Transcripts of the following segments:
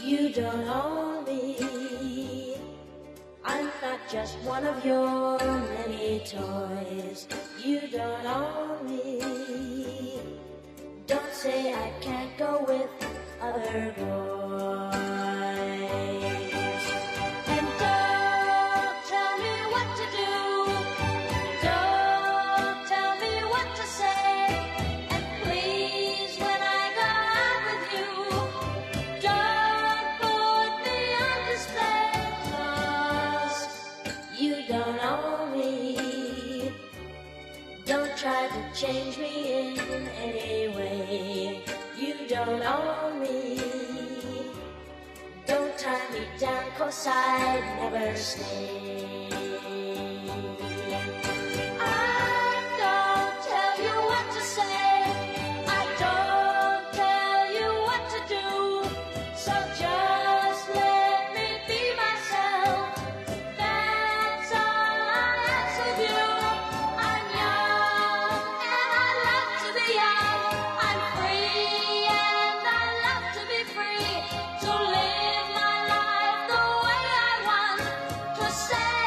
You don't own me. I'm not just one of your many toys. You don't own me. Don't say I can't go with other boys. And don't tell me what to do. Don't tell me what to say. And please, when I go out with you, don't put me on display. 'Cause you don't own me. Don't try to change me in any way. You don't own me. Don't tie me down, 'cause I'd never stay. I don't tell you what to say. I don't tell you what to do. So just let me be myself. That's all I ask of you. I'm young and I love to be young. I'm free and I love to be free. To live my life the way I want. To say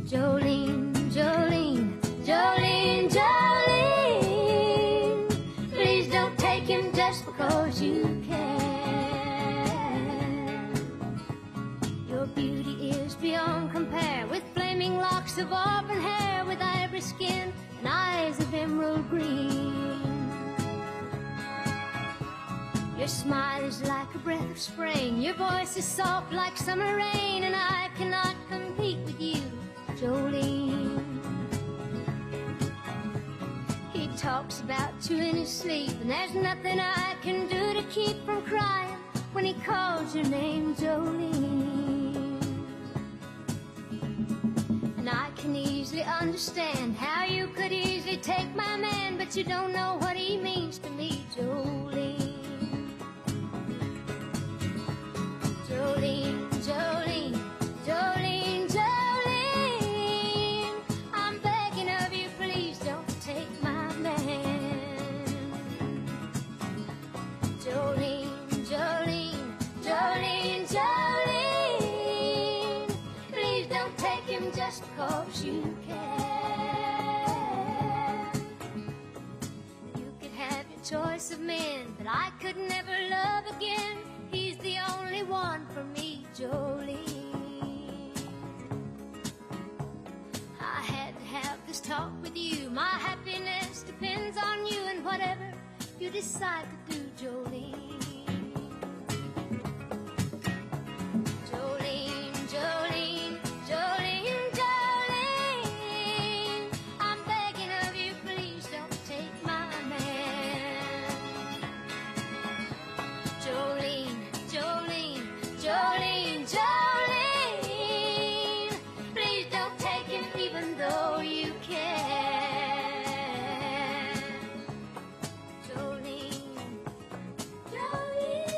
Jolene, Jolene, Jolene, Jolene, please don't take him just because you can. Your beauty is beyond compare, with flaming locks of auburn hair, with ivory skin and eyes of emerald green. Your smile is like a breath of spring, your voice is soft like summer rain, and I cannot compete with you, Jolene. He talks about you in his sleep, and there's nothing I can do to keep from crying when he calls your name, Jolene. And I can easily understand how you could easily take my man, but you don't know what he means to me, Jolene. Jolene, Jolene, Jolene, Jolene, I'm begging of you, please don't take my man. Jolene, Jolene, Jolene, Jolene, please don't take him just because you can. You could have your choice of men, but I could never love again. He's the only one for me, Jolene. I had to have this talk with you. My happiness depends on you, and whatever you decide to do, Jolene. Jolene, Jolene, Jolene, Jolene, I'm begging of you, please don't take my man. Jolene, Jolene, Jolene, Jolene, please don't take him even though you can. Jolene, Jolene.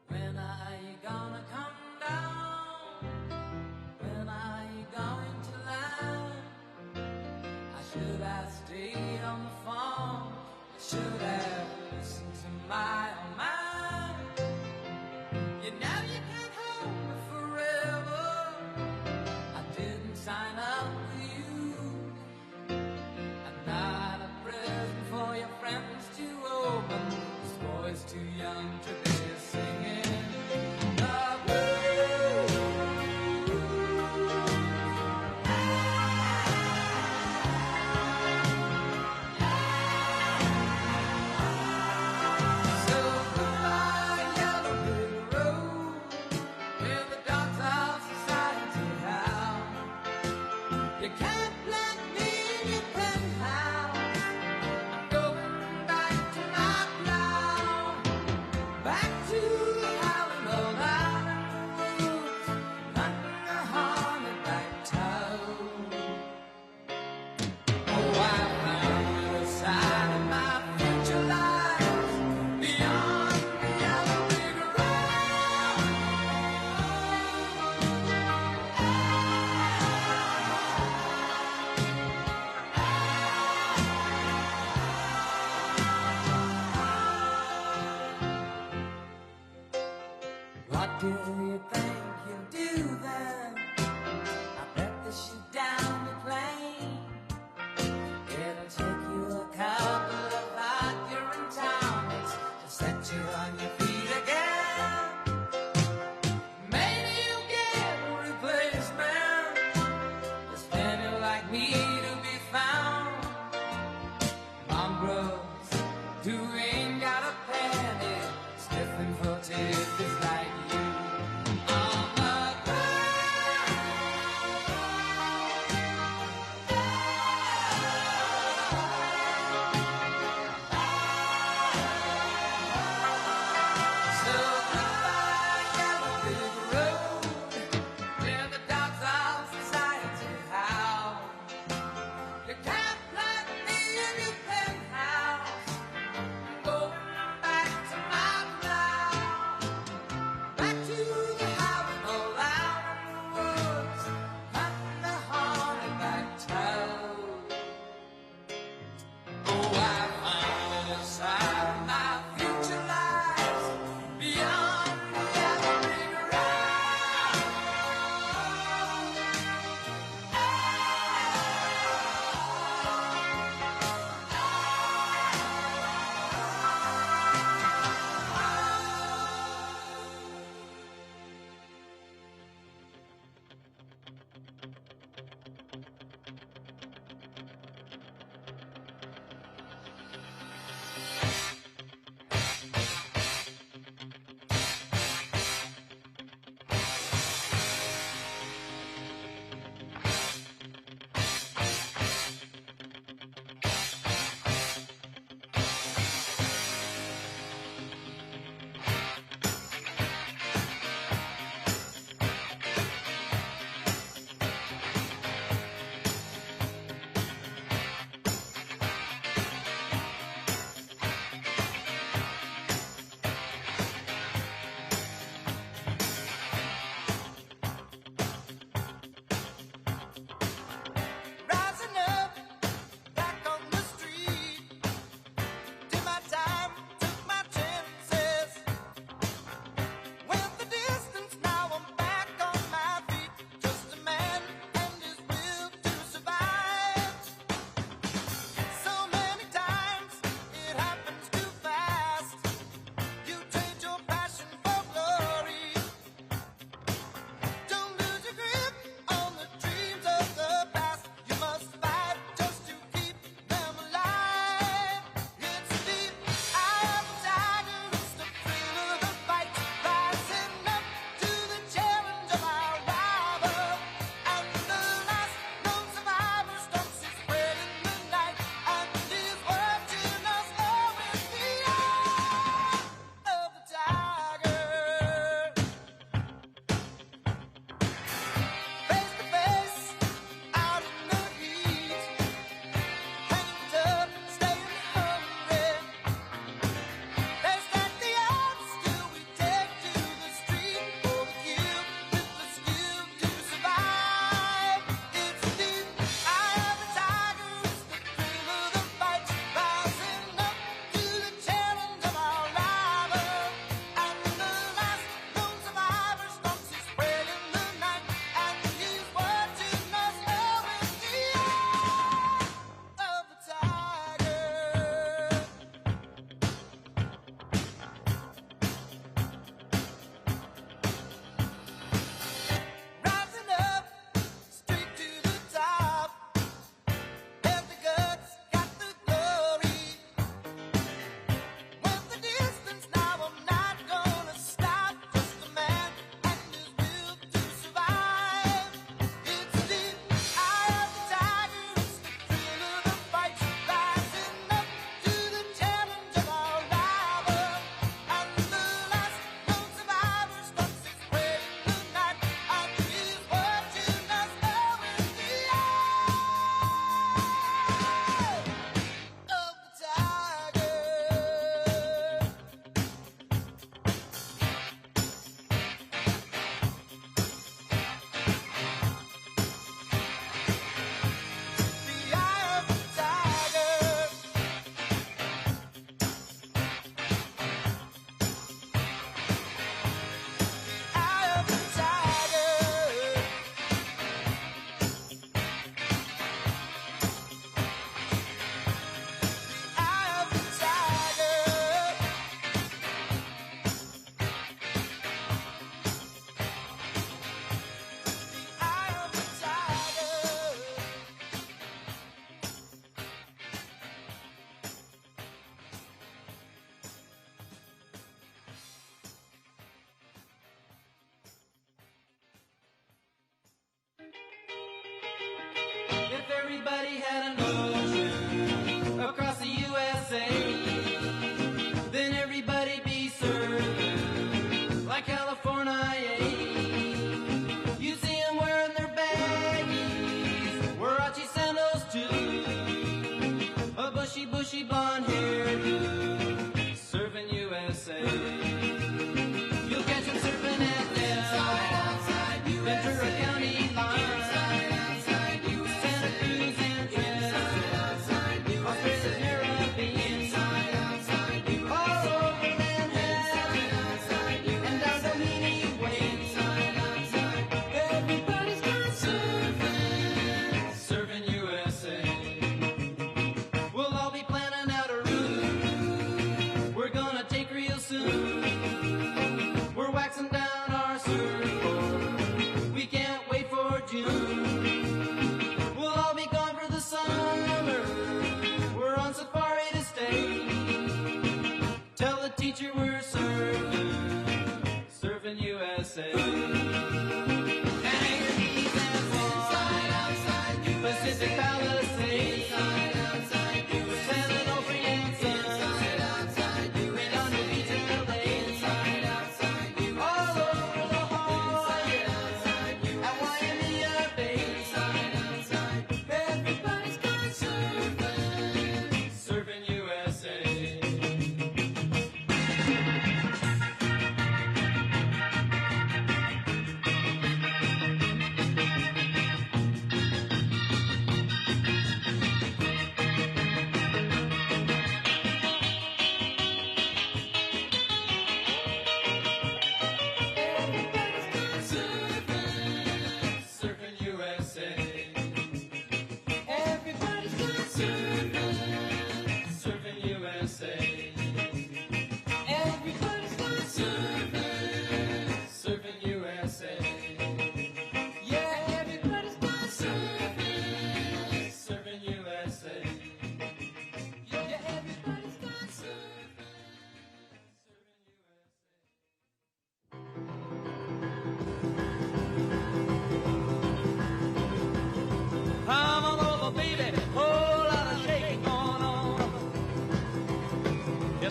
When are you gonna come down? When are you going to land? I should have stayed on the phone. I should have listened to my own mind. You know you can't hold me forever. I didn't sign up with you. I'm not a present for your friends to open. This boy's too young to be singing the blues.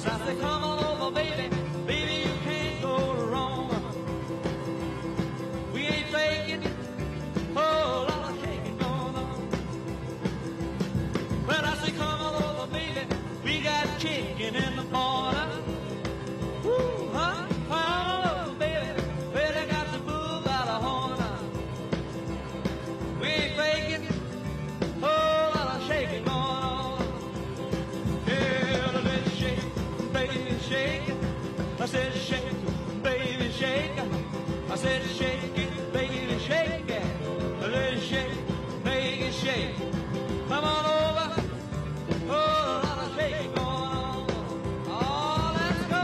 Yes, I say, come on over, baby. Baby, you can't go wrong. We ain't faking. Oh, lot of shaking going on. Well, I say, come on over, baby. We got chicken in the border. Woo, huh? Come on over, baby. Well, they got the bull by the horn. We ain't faking. Oh, lot of shaking going on. Yeah, let's shake, baby, shake it. I said, shake it, baby, shake it. I said, shake it, baby, shake it. Let's shake, baby, shake. Come on over. Oh, a lot of shaking going on. Oh, let's go.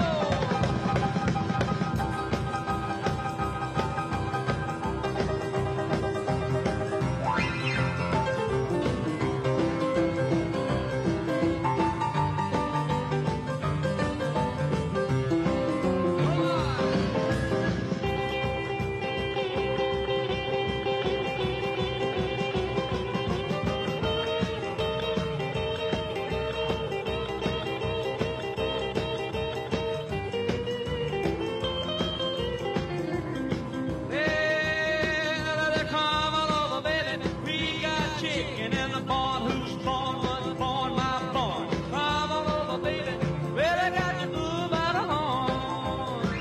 Well, come on over, baby. We got chicken in the barn. Who's born was born, my born. Come on over, baby. Well, I got the bull by the horn.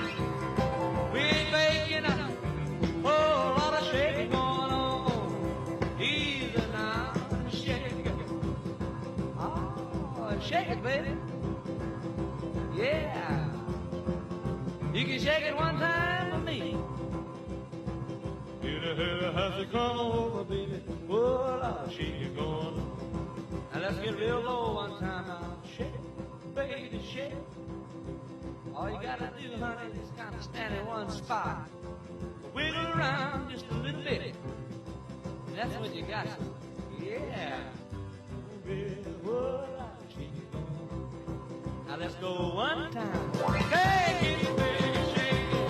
We ain't faking a whole lot of shaking going on. Easy now, shake it. Oh, shake it, baby. Yeah. You can shake it one time for me. You know how to come over, baby. Oh, I'll shake it going on. Now let's get real low one time now. Shake it, baby, shake it. All you gotta do, honey, is kind of stand in one spot. Wiggle around just a little bit. That's what you got. Yeah. Baby, oh, I'll shake it going on. Now let's go one time. Shake it, baby, shake it.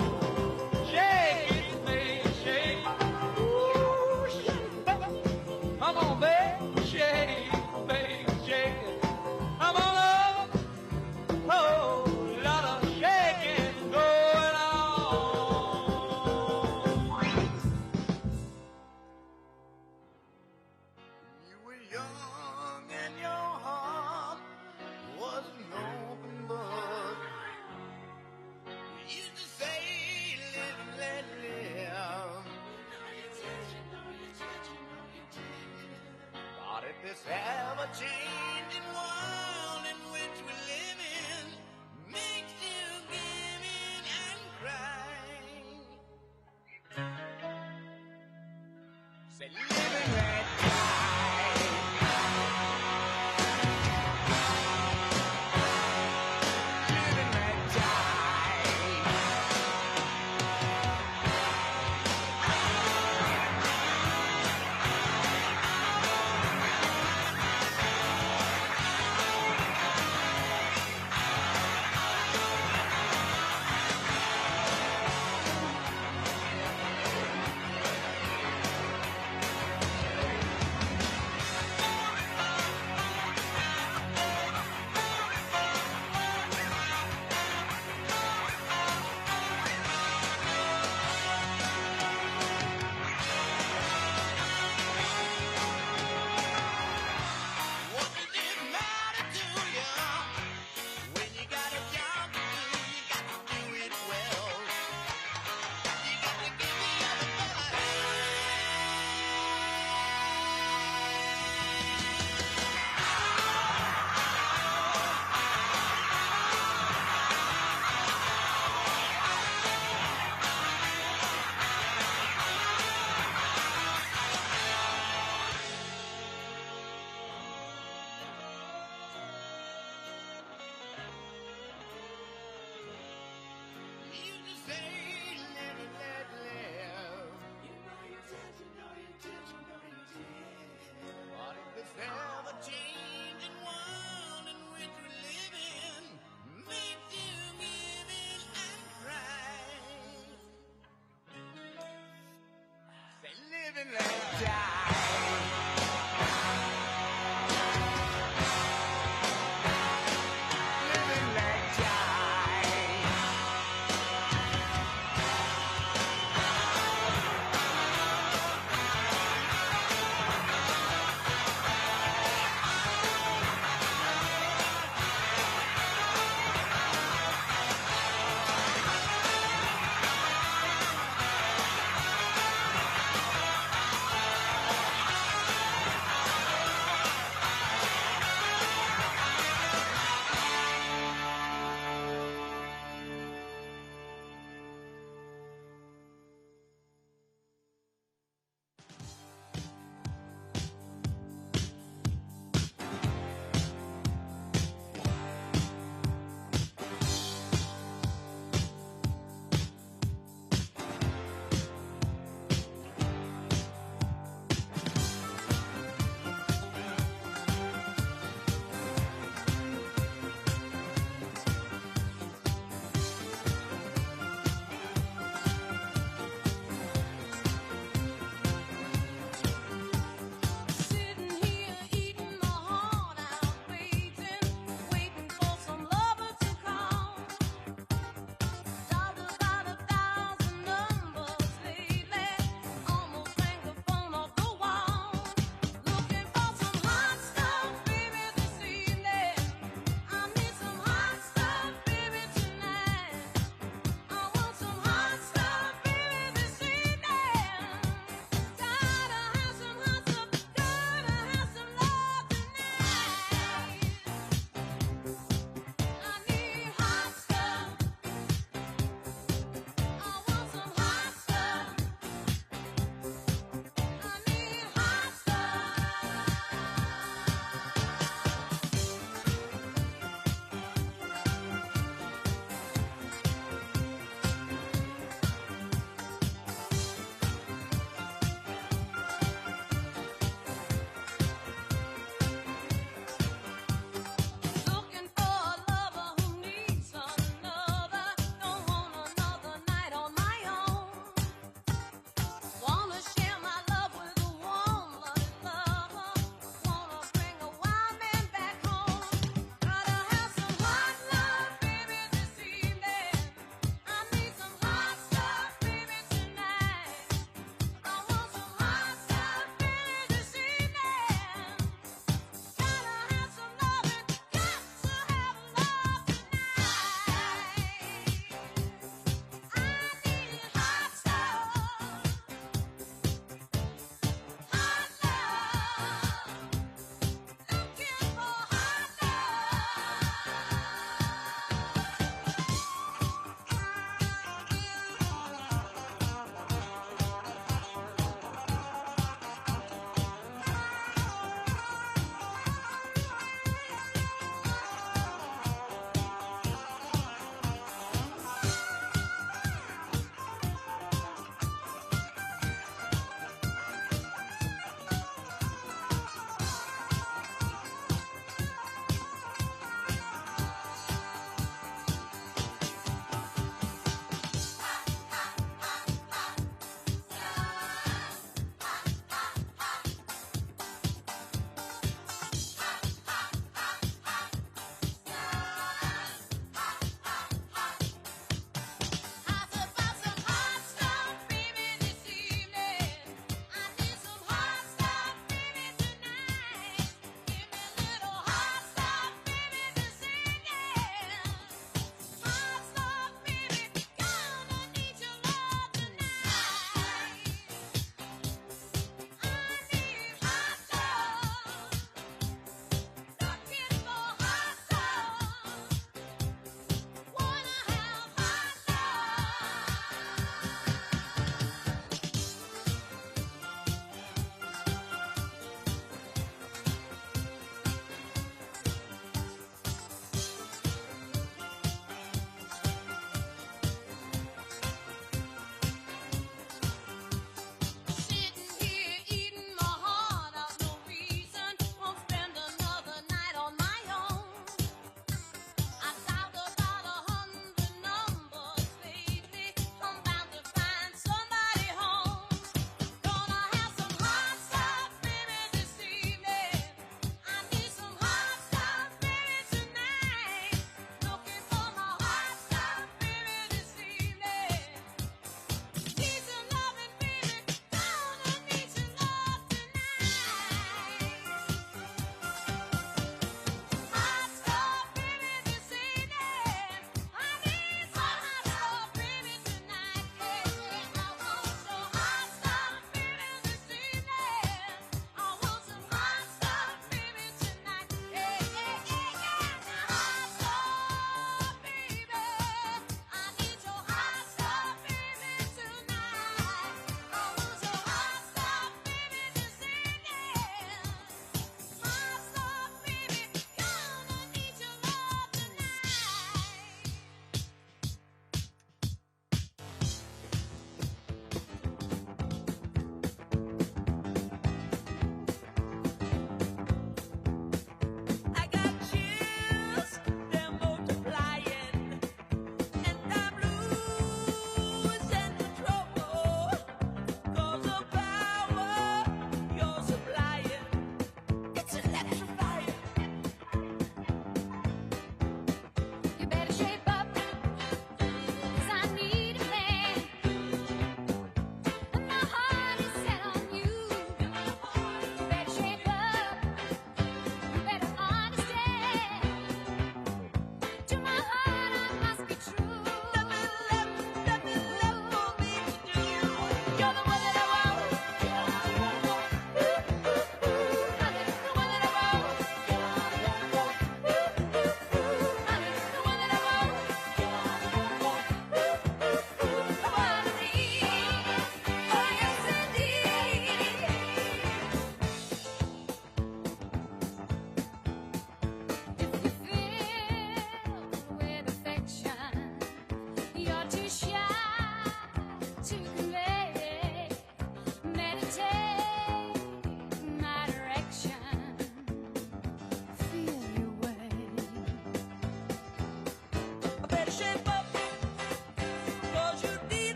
Shake it, baby, shake it. Ooh, shake it, baby. Come on, baby, shake it, baby, shake it. Come on over. Oh, lot of shaking going on. You were young and your heart was an open book. You used to say, live and let live. But if this ever-changing world in which we live in makes you give in and cry, say, live and let die. Live and let die.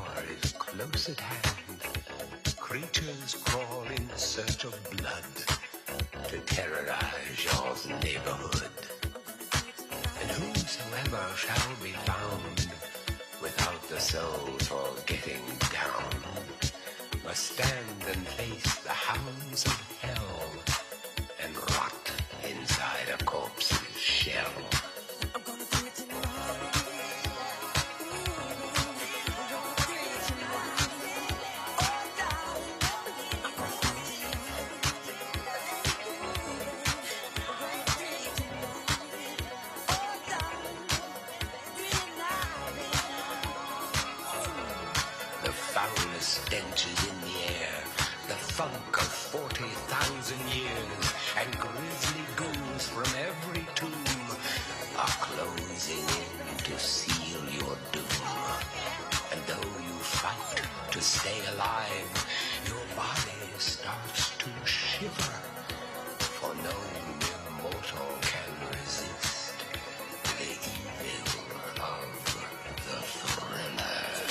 hour is close at hand. Creatures crawl in search of blood to terrorize your neighborhood. And whosoever shall be found without the soul for getting down must stand and face the hounds of hell and rot inside a corpse's shell. Stenches in the air, the funk of 40,000 years, and grisly ghouls from every tomb are closing in to seal your doom. And though you fight to stay alive, your body starts to shiver, for no mortal can resist the evil of the thriller.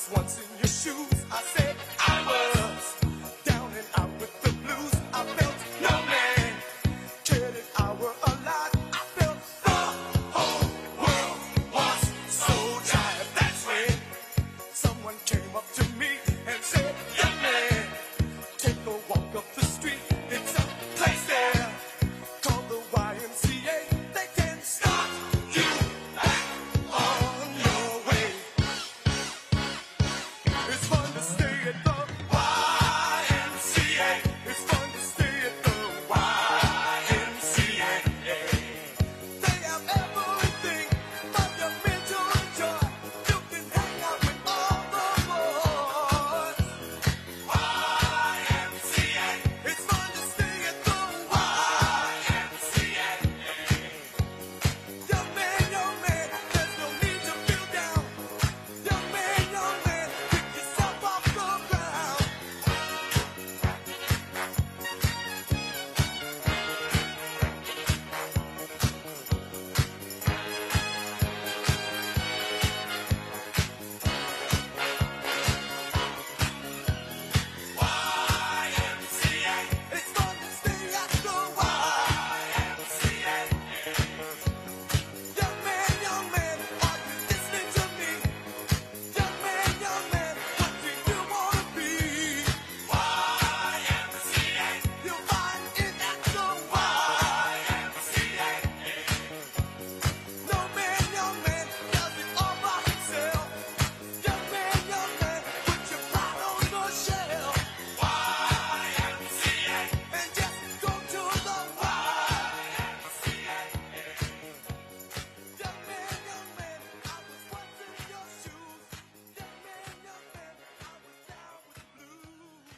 was once in your shoes. I said I was down and out with the blues. I felt no man cared if I were alive. I felt the whole world was so tired. That's when someone came up to me and said, young man, take a walk up the street. It's a place there called the YMCA. They can start you back on your way. It's fun to stay at the YMCA. It's fun to stay at the YMCA. They have everything but your mental joy. You can hang out with all the boys. YMCA. It's fun to stay at the YMCA. Young man, there's no need to feel down. Young man, pick yourself off the ground. YMCA. It's fun to stay at the YMCA. Young man, are you listening to me? Young man, what do you wanna be? YMCA. You'll find it at the YMCA. No man, does it all by himself. Young man, put your pride on the shelf. YMCA. And just go to the YMCA. Young man, I was once in your shoes. Young man, I was down with the blues.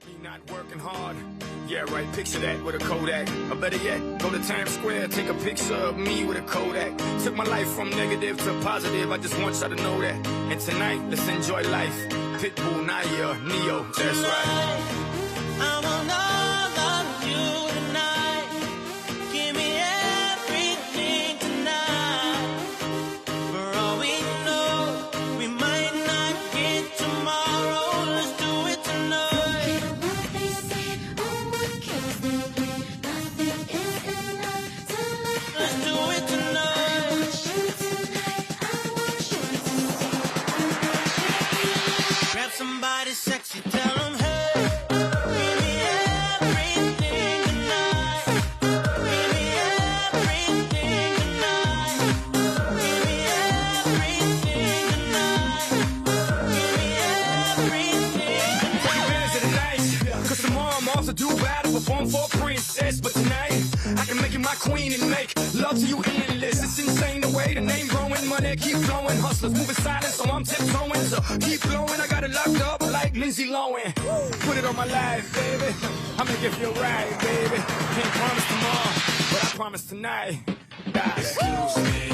Me not working hard. Yeah, right, picture that with a Kodak. Or better yet, go to Times Square, take a picture of me with a Kodak. Took my life from negative to positive, I just want y'all to know that. And tonight, let's enjoy life. Pitbull, Naya, Neo, that's right. I want all of you tonight. Give me everything tonight. For all we know, we might not get tomorrow. Let's do it tonight. What they say, oh, what kills them? Nothing is enough to Let's do it tonight. Grab somebody sexy, tell them, hey, give me everything tonight. Give me everything tonight. Give me everything tonight. Give me everything Take advantage of the night, cause tomorrow I'm off to do battle, perform for a princess. But tonight, I can make you my queen and make love to you endless. It's insane the way the name growing, money keep flowing. Hustlers moving silent, so I'm tiptoeing. So keep blowing, I got it locked up like Lindsay Lohan. Put it on my life, baby. I make it feel right, baby. Can't promise tomorrow, but I promise tonight. Excuse me,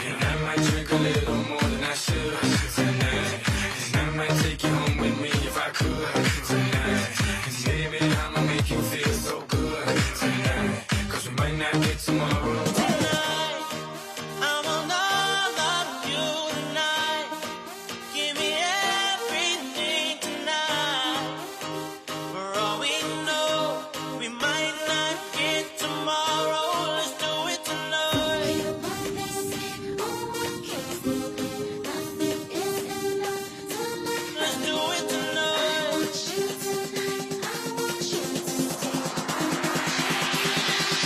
and I might drink a little more than I should tonight. And I might take you home with me if I could tonight. And baby, I'ma make you feel so good tonight. Cause we might not get tomorrow. tonight. I want all of you tonight. Give me everything tonight. For all we know, we might not get tomorrow. Let's do it tonight. Let's do it tonight.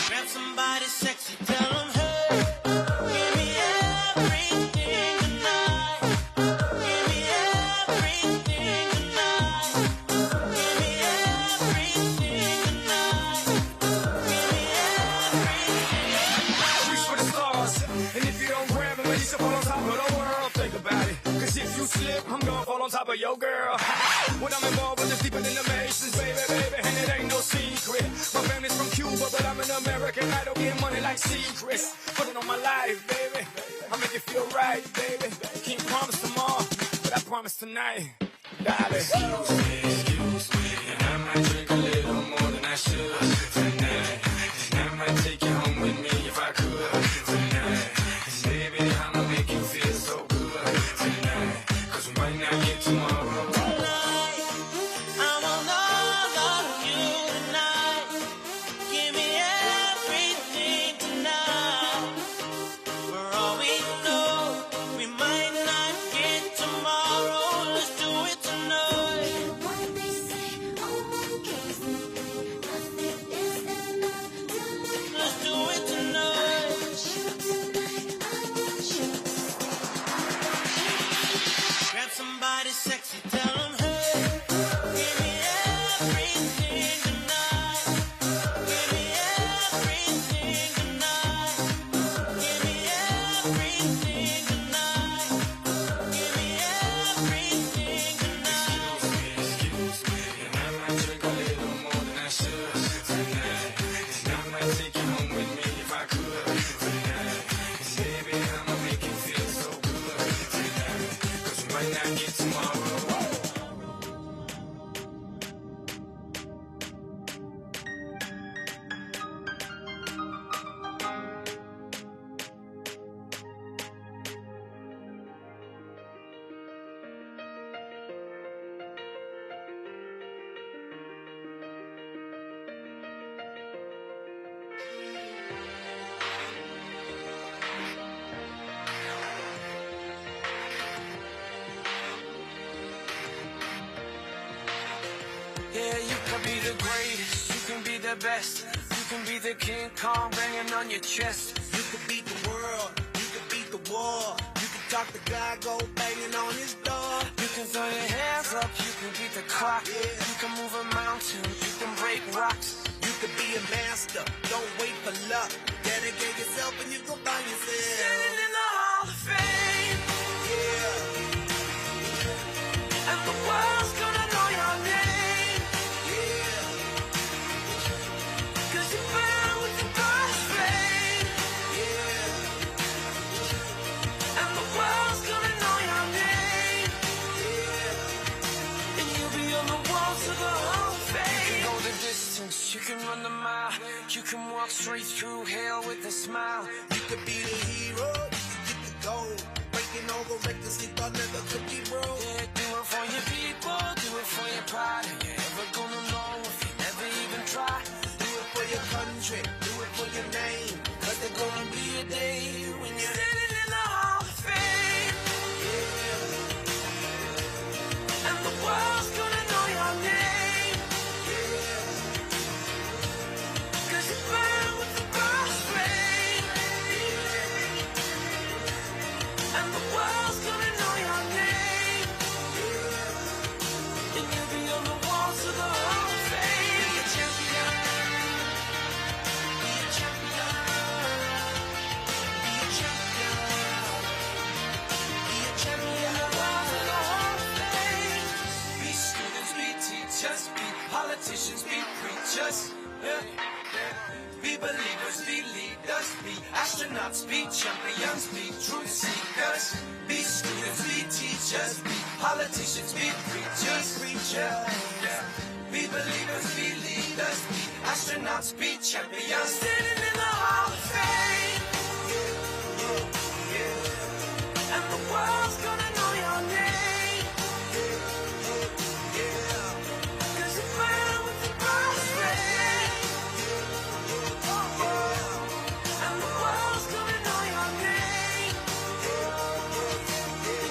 Grab somebody sexy, tell them, hey, give me everything tonight. Give me everything tonight. Give me everything tonight. Give me everything. Reach for the stars, and if you don't grab them, you should fall on top of the world. Think about it, cause if you slip, I'm gonna fall on top of your girl. What I'm involved with is deeper than the Masons, baby, and it ain't no secret. My family's from Cuba, but I'm an American idol, getting money like secrets. Put it on my life, baby. I make it feel right, baby. Can't promise tomorrow, but I promise tonight, darling. Excuse me, and I might drink a little more than I should tonight. And I might take you home with me if I could tonight. And baby, I'ma make you feel so good. might not get tomorrow. Yeah, you can be the greatest, you can be the best, you can be the King Kong banging on your chest. You could beat the world, you could beat the war. You could talk to God, go banging on his door. You can throw your hands up, you can beat the clock. You can move a mountain, you can break rocks. You could be a master, don't wait for luck. Dedicate yourself and you go find yourself. Standing in the Hall of Fame, Yeah, and the world's gonna know your name. yeah, 'Cause you burn with the God's flame, yeah, and the world's gonna know your name. yeah. And you'll be on the walls of the Hall of Fame. You can go the distance, you can run the mile. You can walk straight through hell with a smile. You could be the hero, you could get the gold. Breaking all the records you thought never could be broke. Yeah, do it for your people, do it for your pride. Are you ever gonna know if you never even try? Do it for your country, do it for your name. 'Cause there's gonna be a day when you're Standing in the Hall of Fame, and the world's gonna know your name. 'Cause you burn with the God's flame, and the world's gonna know your name. And you'll be on the walls of the Hall of Fame. Be a champion, be a champion, be a champion, be a champion. The walls of the Hall of Fame. Be students, be teachers, be politicians, be preachers. Yeah. Be believers, be leaders, be astronauts, be champions, be truth seekers. Be students, be teachers, be politicians, be preachers, yeah. Be believers, be leaders, be astronauts, be champions. Standing in the Hall of Fame, and the world's gonna know your name. 'Cause you burn with the God's flame, and the world's gonna know your name.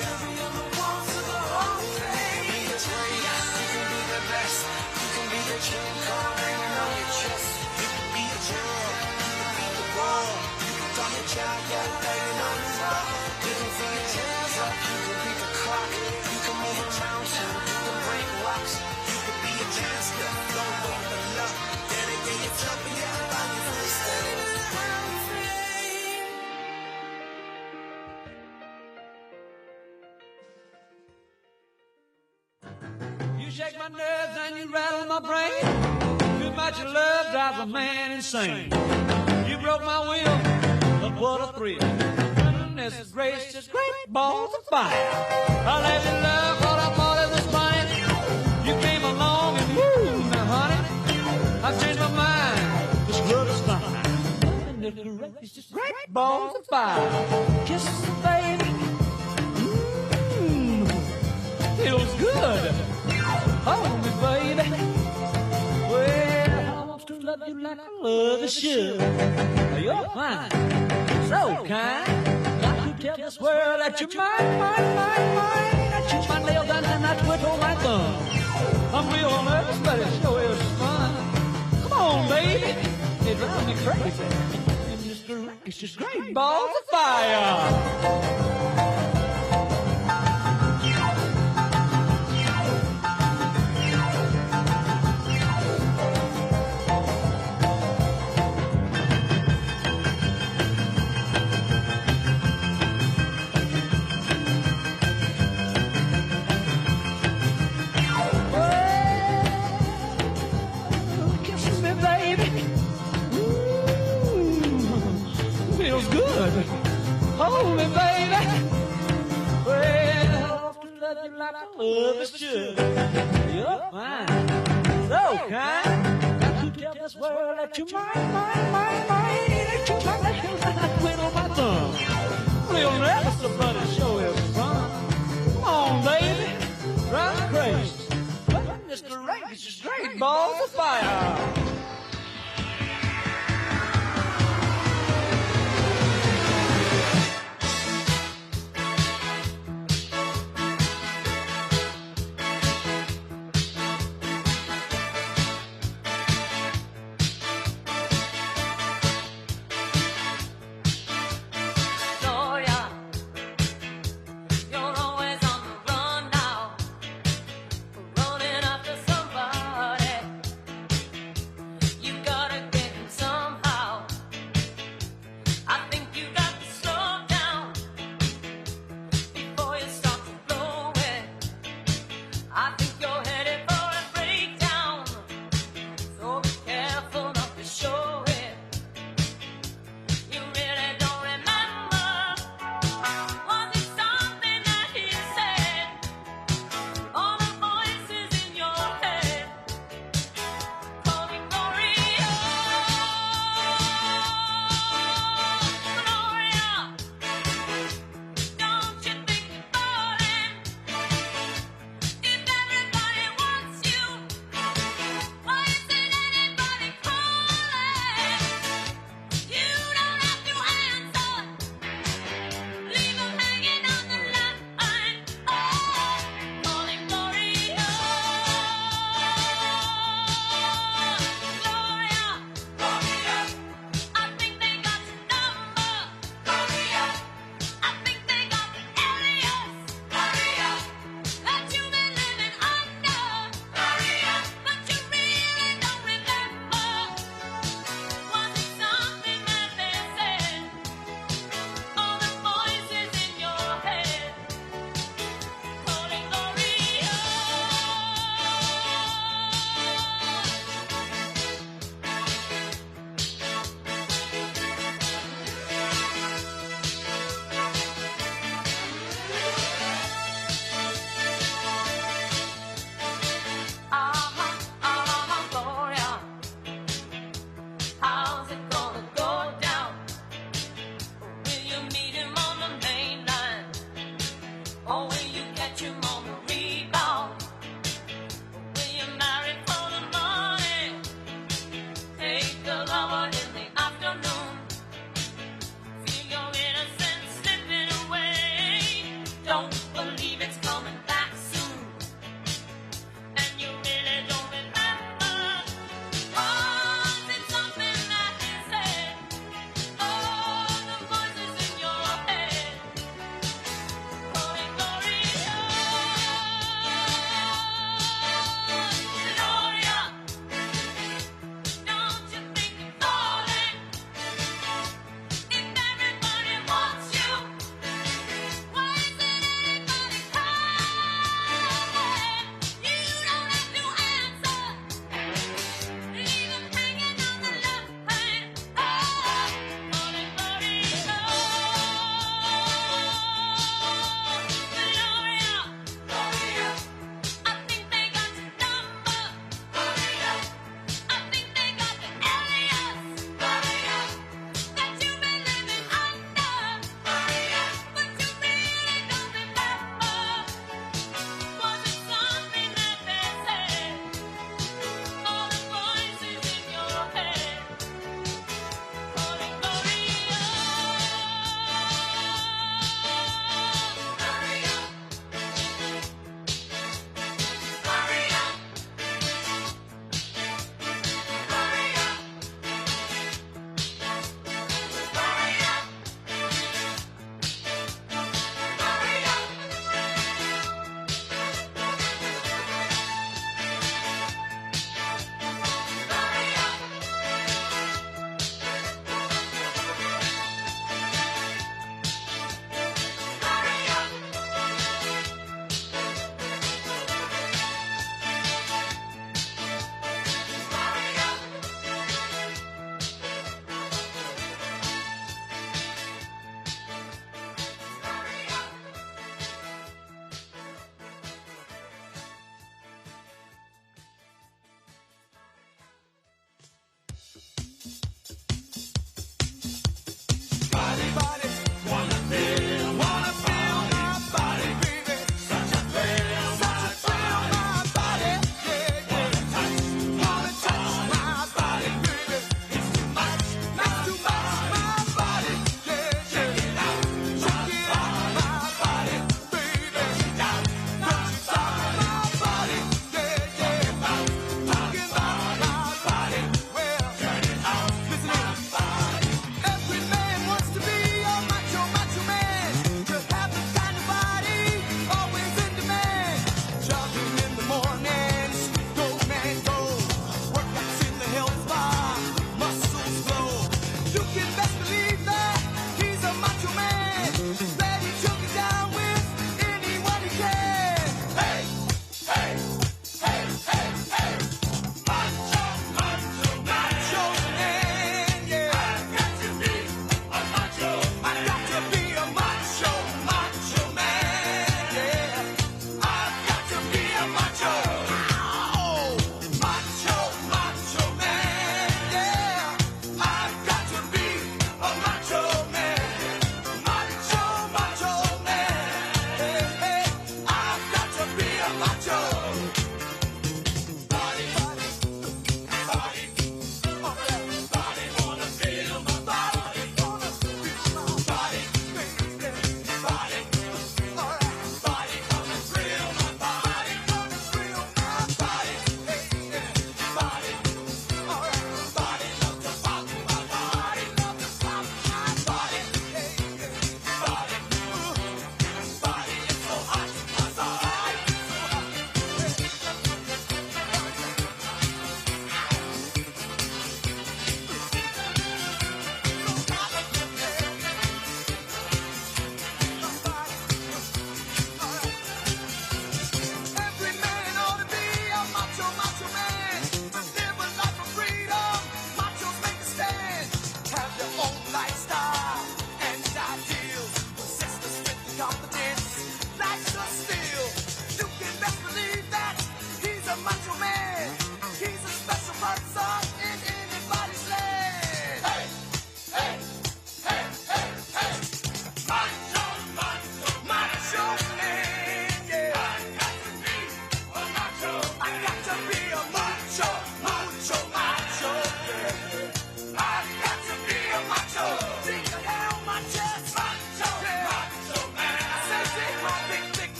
You'll be on the walls of the Hall of Fame. Be the greatest, you can be the best, you can be the King Kong banging on your chest. You could be a hero, you could beat the world. You could talk to God, go banging on his door. You can throw your hands up, you can beat the clock. You can move a mountain, you can break rocks. You could be a master, don't wait for luck. Dedicate yourself and you go find yourself. Standing in the Hall of Fame. You shake my nerves and you rattle my brain. Too much of love drives a man insane. You broke my will, but what a thrill. Goodness gracious, great balls of fire. I let you love what I thought it was fine. You came along and woo, now honey, I've changed my mind. This love is fine. Goodness gracious, great balls of fire. Kisses, baby. Feels good. Hold me, baby. Well, I want to love you like I love you should. You're fine, so kind. Got to tell this world that you're mine. That you're my nail down and I twiddle my thumb. I'm real nervous, but it sure is fun. Come on, baby. It drives me crazy. It's just great balls of fire. Hold me, baby. love you like a lover should. You're fine, so kind. Got to tell this world that you're mine, that you're mine. Quit on my thumb. We'll never somebody show his fun. Come on, baby, drive me crazy. Goodness gracious, great balls of fire.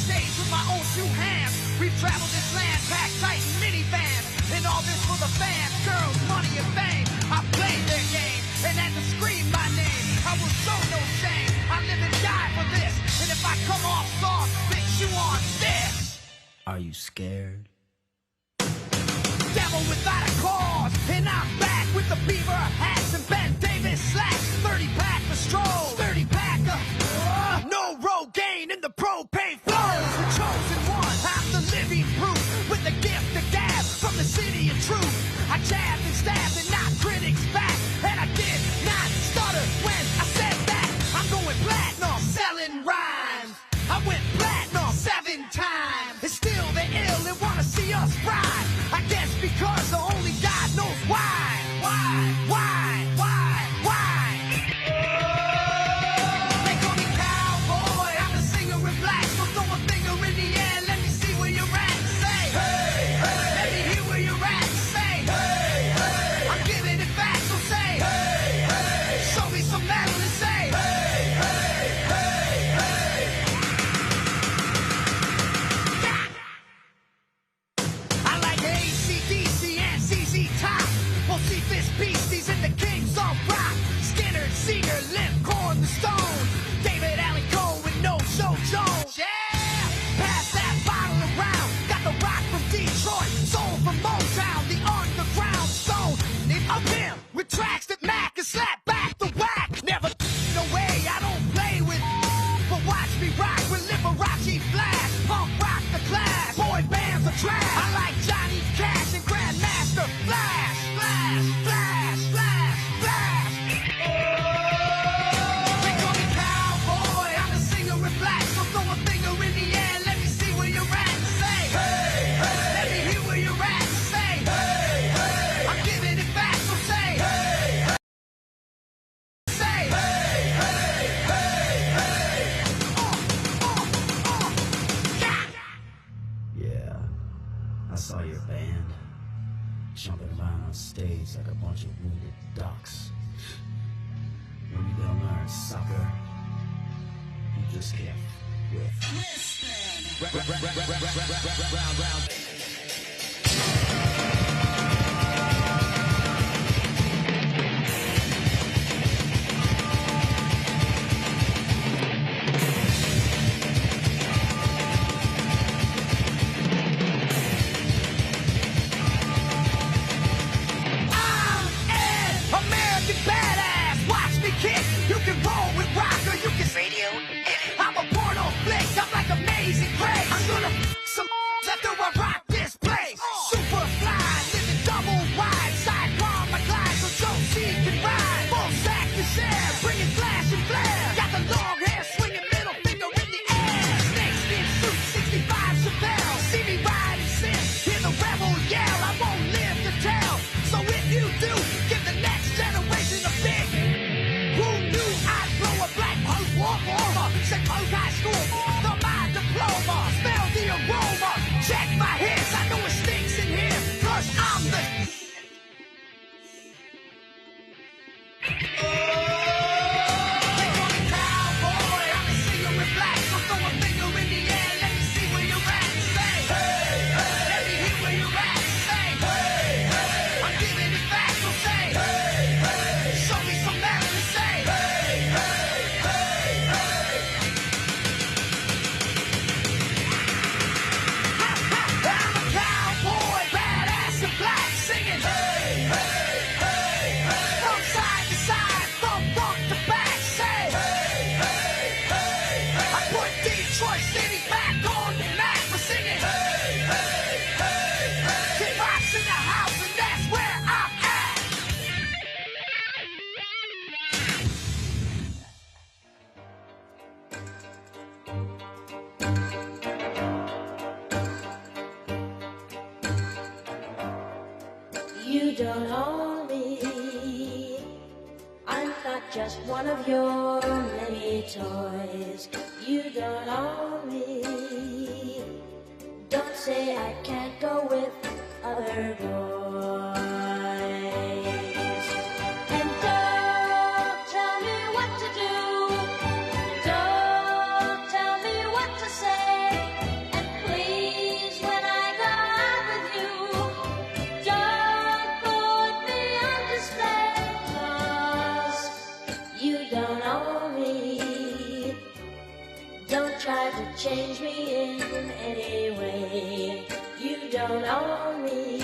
backstage with my own two hands. We've traveled this land, packed tight in minivans. And all this for the fans, girls, money, and fame. I played their game and had to scream my name. I will show no shame. I live and die for this. And if I come off soft, bitch, you on this. Are you scared? Devil without a cause, and I'm back with the beaver hats and Ben Davis slacks. 30-pack for strolls, 30-pack of no Rogaine in the propane flows. The chosen one, I'm the living proof with the gift of gab from the city of truth. I jabbed and stabbed and knocked critics back, and I did not stutter when I said that. I'm going platinum, selling rhymes. I went platinum 7 times. And still they're ill and wanna see us ride. I guess because only God knows why. They call me cowboy, I'm a singer in black. So throw a finger in the air, let me see where you're at. Say, hey, hey. Let me hear where you're at. Say, hey, hey. I'm giving it back, so say, hey, hey. Show me some metal and say, hey, hey, hey, hey. I like AC/DC and ZZ Top. Bocephus Beasties and the Kings of Rock. Skinner, Seeger, Limp, Corn, the Stone. David Allen Coe with No Show Jones. Yeah! Pass that bottle around. Got the rock from Detroit. Soul from Motown. The underground stone. Of him with tracks that Mac and slap back the whack. Never no way I don't play with. But watch me rock with Liberace Flash. Punk rock the class. Boy bands are trash. I like Johnny Cash and Grandmaster Flash. Flash, flash, flash, flash. They call me cowboy, I'm a singer in black. So throw a finger in the air, let me see where you're at. Say, hey, hey. Let me hear where you're at. Say, hey, hey. I'm giving it back, so say, hey, hey. Say, hey, hey, hey, hey. Yeah, I saw your band jumping around on stage like a bunch of wounded ducks. Maybe they'll learn soccer. You just can't whiff. Round. American badass, watch me kick. You can roll with rock or you can see you. I'm a porno flick, I'm like Amazing Grace. I'm gonna some after I rock this place. Super fly, living double wide, sidecar my glide so Josie can ride. Full sack to share, bringing flash and flare. Got the long hair, swinging middle finger in the air. Snakeskin suit, 65 Chevelle. See me ride and sing, hear the rebel yell. I won't live to tell, so if you do, give the next generation a big. Who knew I'd blow a black post-war warmer? Said post high school, the my diploma. Smell the aroma, check my hits. I know it stinks in here, 'cause I'm the. They call me cowboy, I'm a singer in black. So throw a finger in the air, let me see where you're at. Say, hey, hey. Let me hear where you're at. Say, hey, hey. I'm giving it back, so say, hey, hey. Show me some metal and say, hey, hey, hey, hey. I'm a cowboy, badass and black, singing, hey, hey, hey, hey. From side to side, from front to back, say, hey, hey, hey, hey. I put Detroit City back on the map for singing, hey, hey, hey, hey. Kid Rock's in the house and that's where I'm at. You don't own me. I'm not just one of your many toys. You don't own me. Don't say I can't go with other boys. And don't tell me what to do. Don't tell me what to say. change me in any way. You don't own me.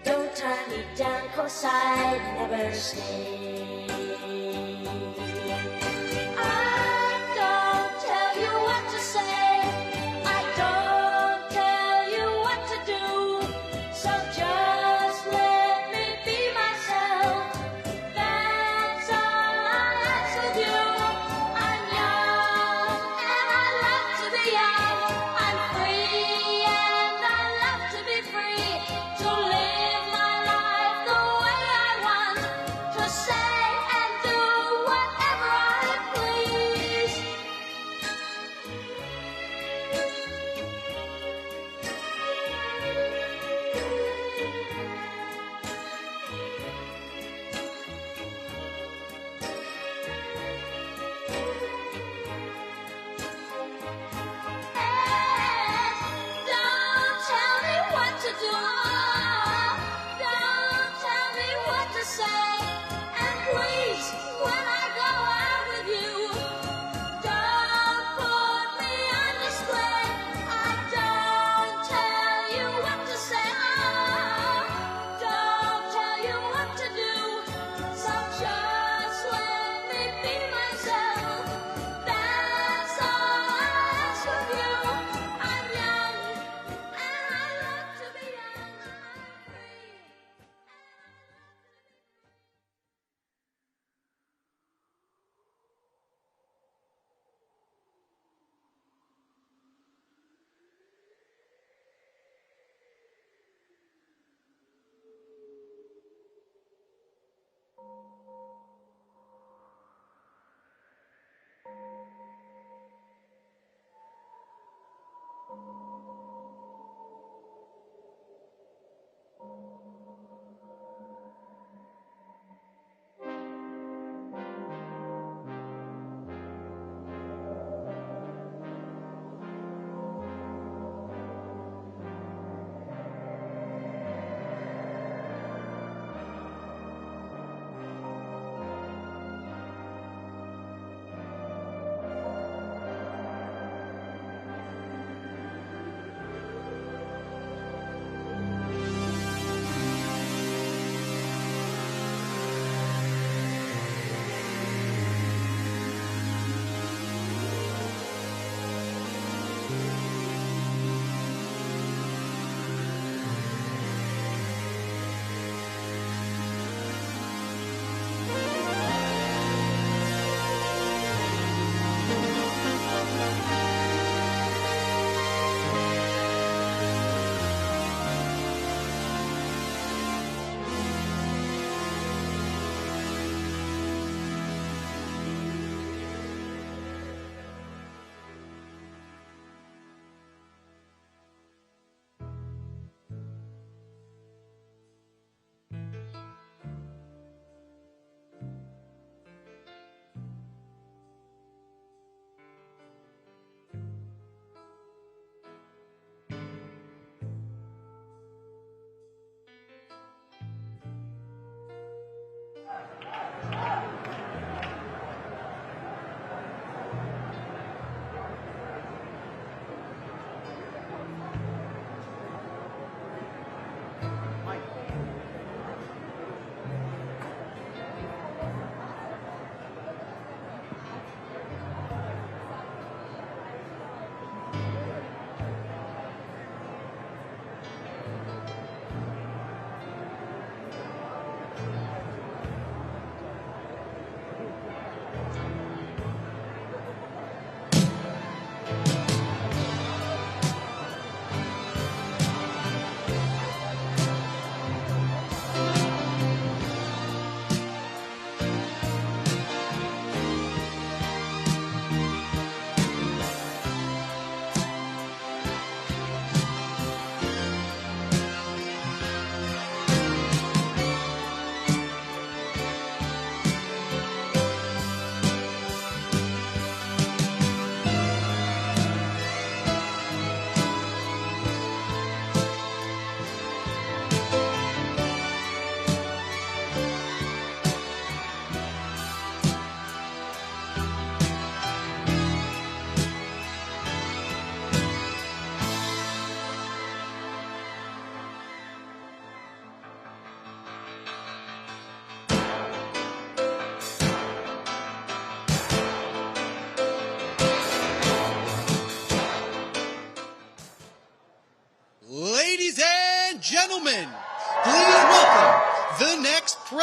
Don't tie me down, 'cause I'd never stay. I don't tell you what to say. I don't tell you what to do. So just let me be myself. That's all I ask of you. I'm young and I love to be young. I'm free and I love to be free. To live my life the way I want. To say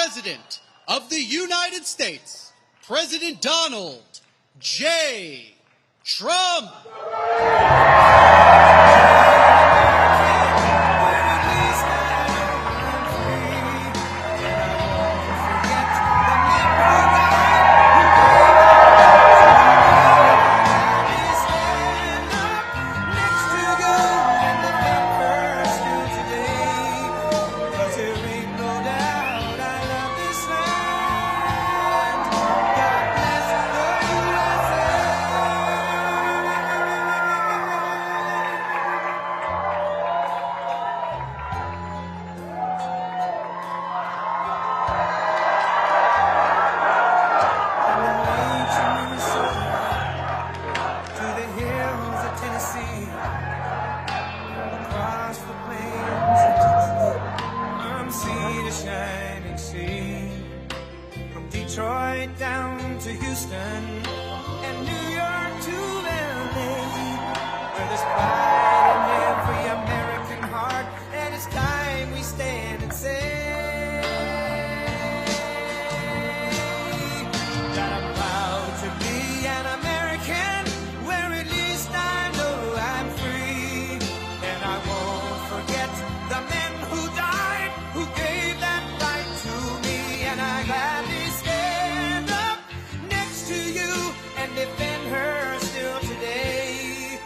President of the United States, President Donald J. Trump. Detroit down to Houston and New York to LA, where there's pride in every American heart, and it's time we stand and say that I'm proud to be an American, where at least I know I'm free, and I won't forget the men who died, who gave that right to me, and I gladly stand up next to you and defend her still today,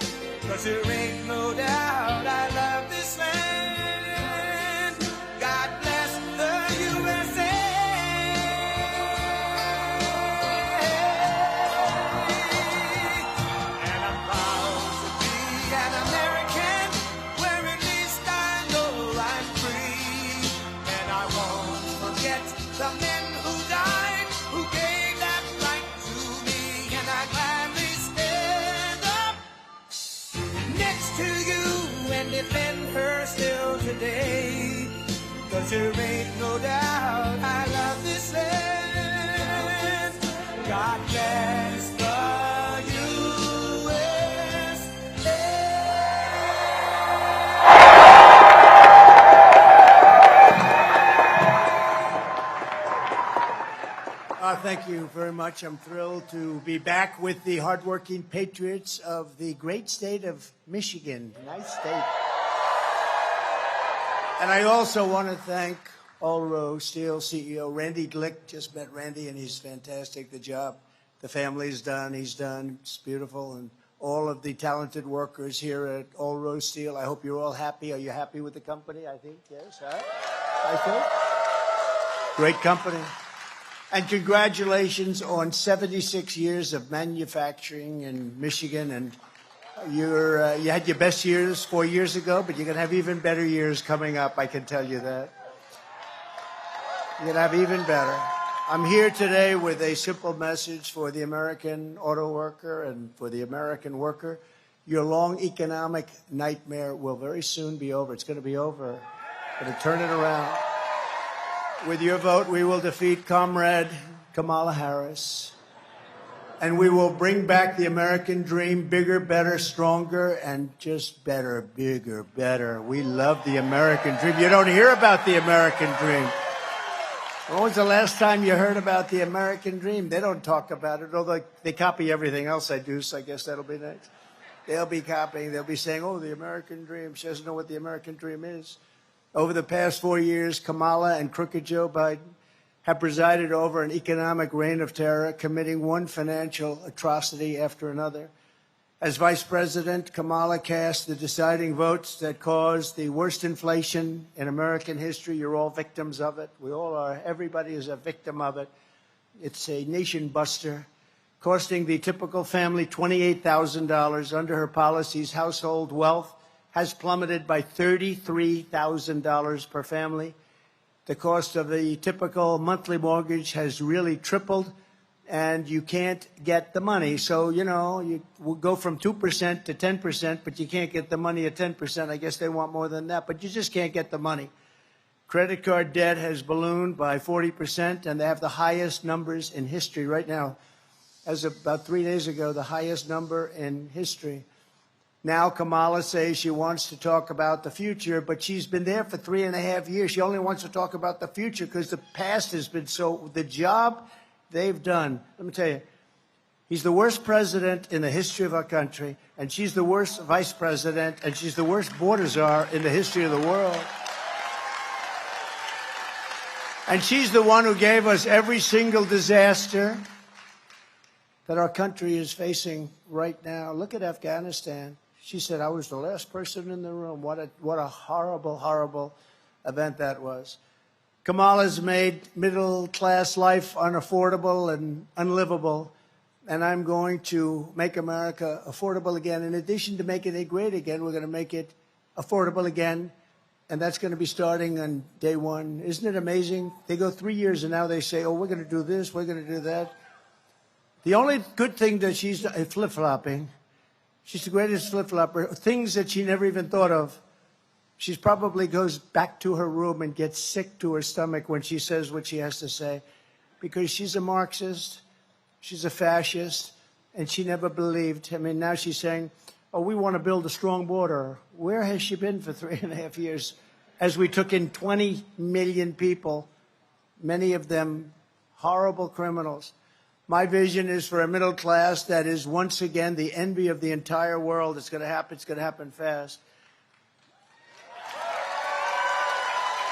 'cause there ain't no doubt I love this land. God bless the USA. And I'm proud to be an American, where at least I know I'm free, and I won't forget the men who died, who gave that right to me, and I gladly stand up next to you and defend her still today, 'cause there ain't no doubt I love this land. God bless the USA. Thank you very much. I'm thrilled to be back with the hardworking patriots of the great state of Michigan. Nice state. And I also want to thank Allrow Steel CEO Randy Glick. Just met Randy, and he's fantastic. The job the family's done, he's done. It's beautiful. And all of the talented workers here at Allrow Steel, I hope you're all happy. Are you happy with the company? I think, yes. Huh? I think. Great company. And congratulations on 76 years of manufacturing in Michigan. And you had your best years 4 years ago, but you're going to have even better years coming up, I can tell you that. You're going to have even better. I'm here today with a simple message for the American auto worker and for the American worker. Your long economic nightmare will very soon be over. It's going to be over. Going to turn it around. With your vote, we will defeat Comrade Kamala Harris, and we will bring back the American dream, bigger, better, stronger, and just better, bigger, better. We love the American dream. You don't hear about the American dream. When was the last time you heard about the American dream? They don't talk about it, although they copy everything else I do, so I guess that'll be next. They'll be copying. They'll be saying, oh, the American dream. She doesn't know what the American dream is. Over the past 4 years, Kamala and crooked Joe Biden have presided over an economic reign of terror, committing one financial atrocity after another. As vice president, Kamala cast the deciding votes that caused the worst inflation in American history. You're all victims of it. We all are. Everybody is a victim of it. It's a nation buster, costing the typical family $28,000. Under her policies, household wealth has plummeted by $33,000 per family. The cost of the typical monthly mortgage has really tripled, and you can't get the money. So, you know, you will go from 2% to 10%, but you can't get the money at 10%. I guess they want more than that, but you just can't get the money. Credit card debt has ballooned by 40%, and they have the highest numbers in history right now. As of about 3 days ago, the highest number in history. Now Kamala says she wants to talk about the future, but she's been there for 3.5 years. She only wants to talk about the future because the past has been so, the job they've done. Let me tell you, he's the worst president in the history of our country, and she's the worst vice president, and she's the worst border czar in the history of the world. And she's the one who gave us every single disaster that our country is facing right now. Look at Afghanistan. She said, I was the last person in the room. What a horrible, horrible event that was. Kamala's made middle-class life unaffordable and unlivable, and I'm going to make America affordable again. In addition to making it great again, we're going to make it affordable again, and that's going to be starting on day one. Isn't it amazing? They go 3 years, and now they say, oh, we're going to do this, we're going to do that. The only good thing that she's flip-flopping, she's the greatest flip-flopper, things that she never even thought of. She probably goes back to her room and gets sick to her stomach when she says what she has to say, because she's a Marxist, she's a fascist, and she never believed. I mean, now she's saying, oh, we want to build a strong border. Where has she been for 3.5 years as we took in 20 million people, many of them horrible criminals? My vision is for a middle class that is once again the envy of the entire world. It's going to happen. It's going to happen fast.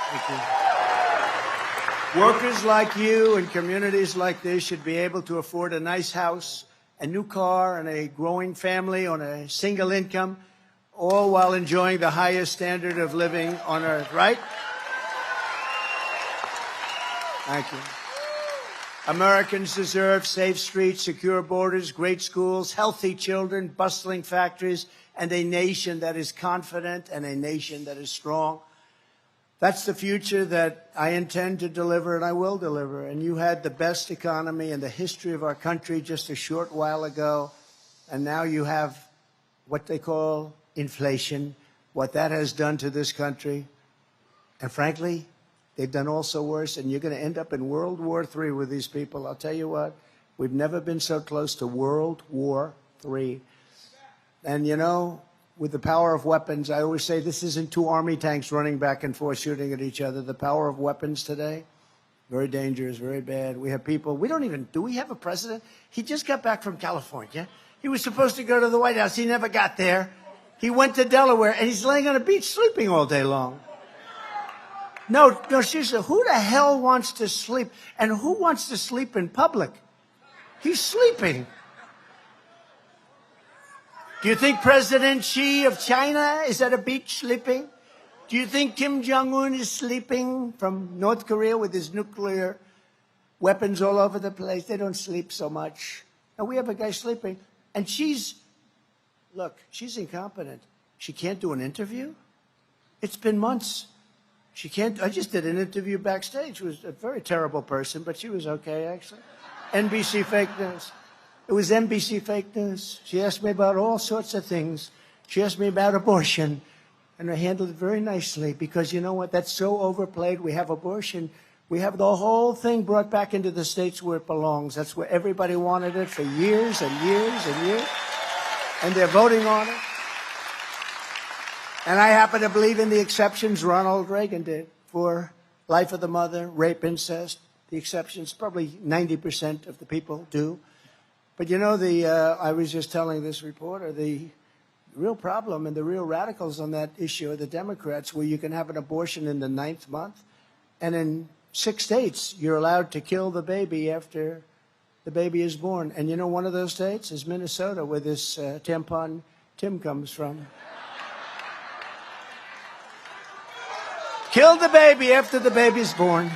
Thank you. Workers like you and communities like this should be able to afford a nice house, a new car, and a growing family on a single income, all while enjoying the highest standard of living on earth, right? Thank you. Americans deserve safe streets, secure borders, great schools, healthy children, bustling factories, and a nation that is confident and a nation that is strong. That's the future that I intend to deliver and I will deliver. And you had the best economy in the history of our country just a short while ago. And now you have what they call inflation, what that has done to this country. And frankly, they've done also worse. And you're going to end up in World War III with these people. I'll tell you what, we've never been so close to World War III. And you know, with the power of weapons, I always say this isn't two army tanks running back and forth shooting at each other. The power of weapons today, very dangerous, very bad. We have people, do we have a president? He just got back from California. He was supposed to go to the White House. He never got there. He went to Delaware, and he's laying on a beach sleeping all day long. No, seriously, who the hell wants to sleep? And who wants to sleep in public? He's sleeping. Do you think President Xi of China is at a beach sleeping? Do you think Kim Jong-un is sleeping from North Korea with his nuclear weapons all over the place? They don't sleep so much. And we have a guy sleeping. And she's incompetent. She can't do an interview? It's been months. She can't. I just did an interview backstage. She was a very terrible person, but she was okay, actually. NBC fake news. It was NBC fake news. She asked me about all sorts of things. She asked me about abortion, and I handled it very nicely because you know what? That's so overplayed. We have abortion. We have the whole thing brought back into the states where it belongs. That's where everybody wanted it for years and years and years, and they're voting on it. And I happen to believe in the exceptions Ronald Reagan did for life of the mother, rape, incest. The exceptions, probably 90% of the people do. But you know, I was just telling this reporter, the real problem and the real radicals on that issue are the Democrats, where you can have an abortion in the 9th month. And in 6 states, you're allowed to kill the baby after the baby is born. And you know, one of those states is Minnesota, where this tampon Tim comes from. Kill the baby after the baby's born.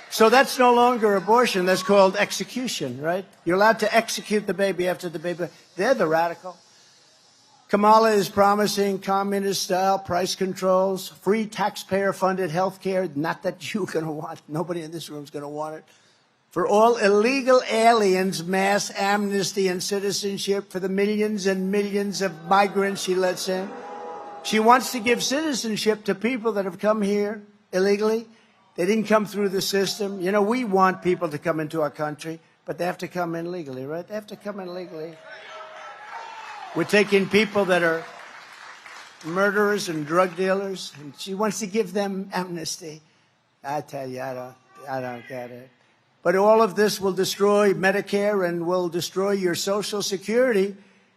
So that's no longer abortion. That's called execution, right? You're allowed to execute the baby after the baby. They're the radical. Kamala is promising communist-style price controls, free taxpayer-funded health care. Not that you're going to want. Nobody in this room is going to want it. For all illegal aliens, mass amnesty and citizenship for the millions and millions of migrants she lets in. She wants to give citizenship to people that have come here illegally. They didn't come through the system. You know, we want people to come into our country, but they have to come in legally, right? They have to come in legally. We're taking people that are murderers and drug dealers, and she wants to give them amnesty. I tell you, I don't get it. But all of this will destroy Medicare and will destroy your Social Security.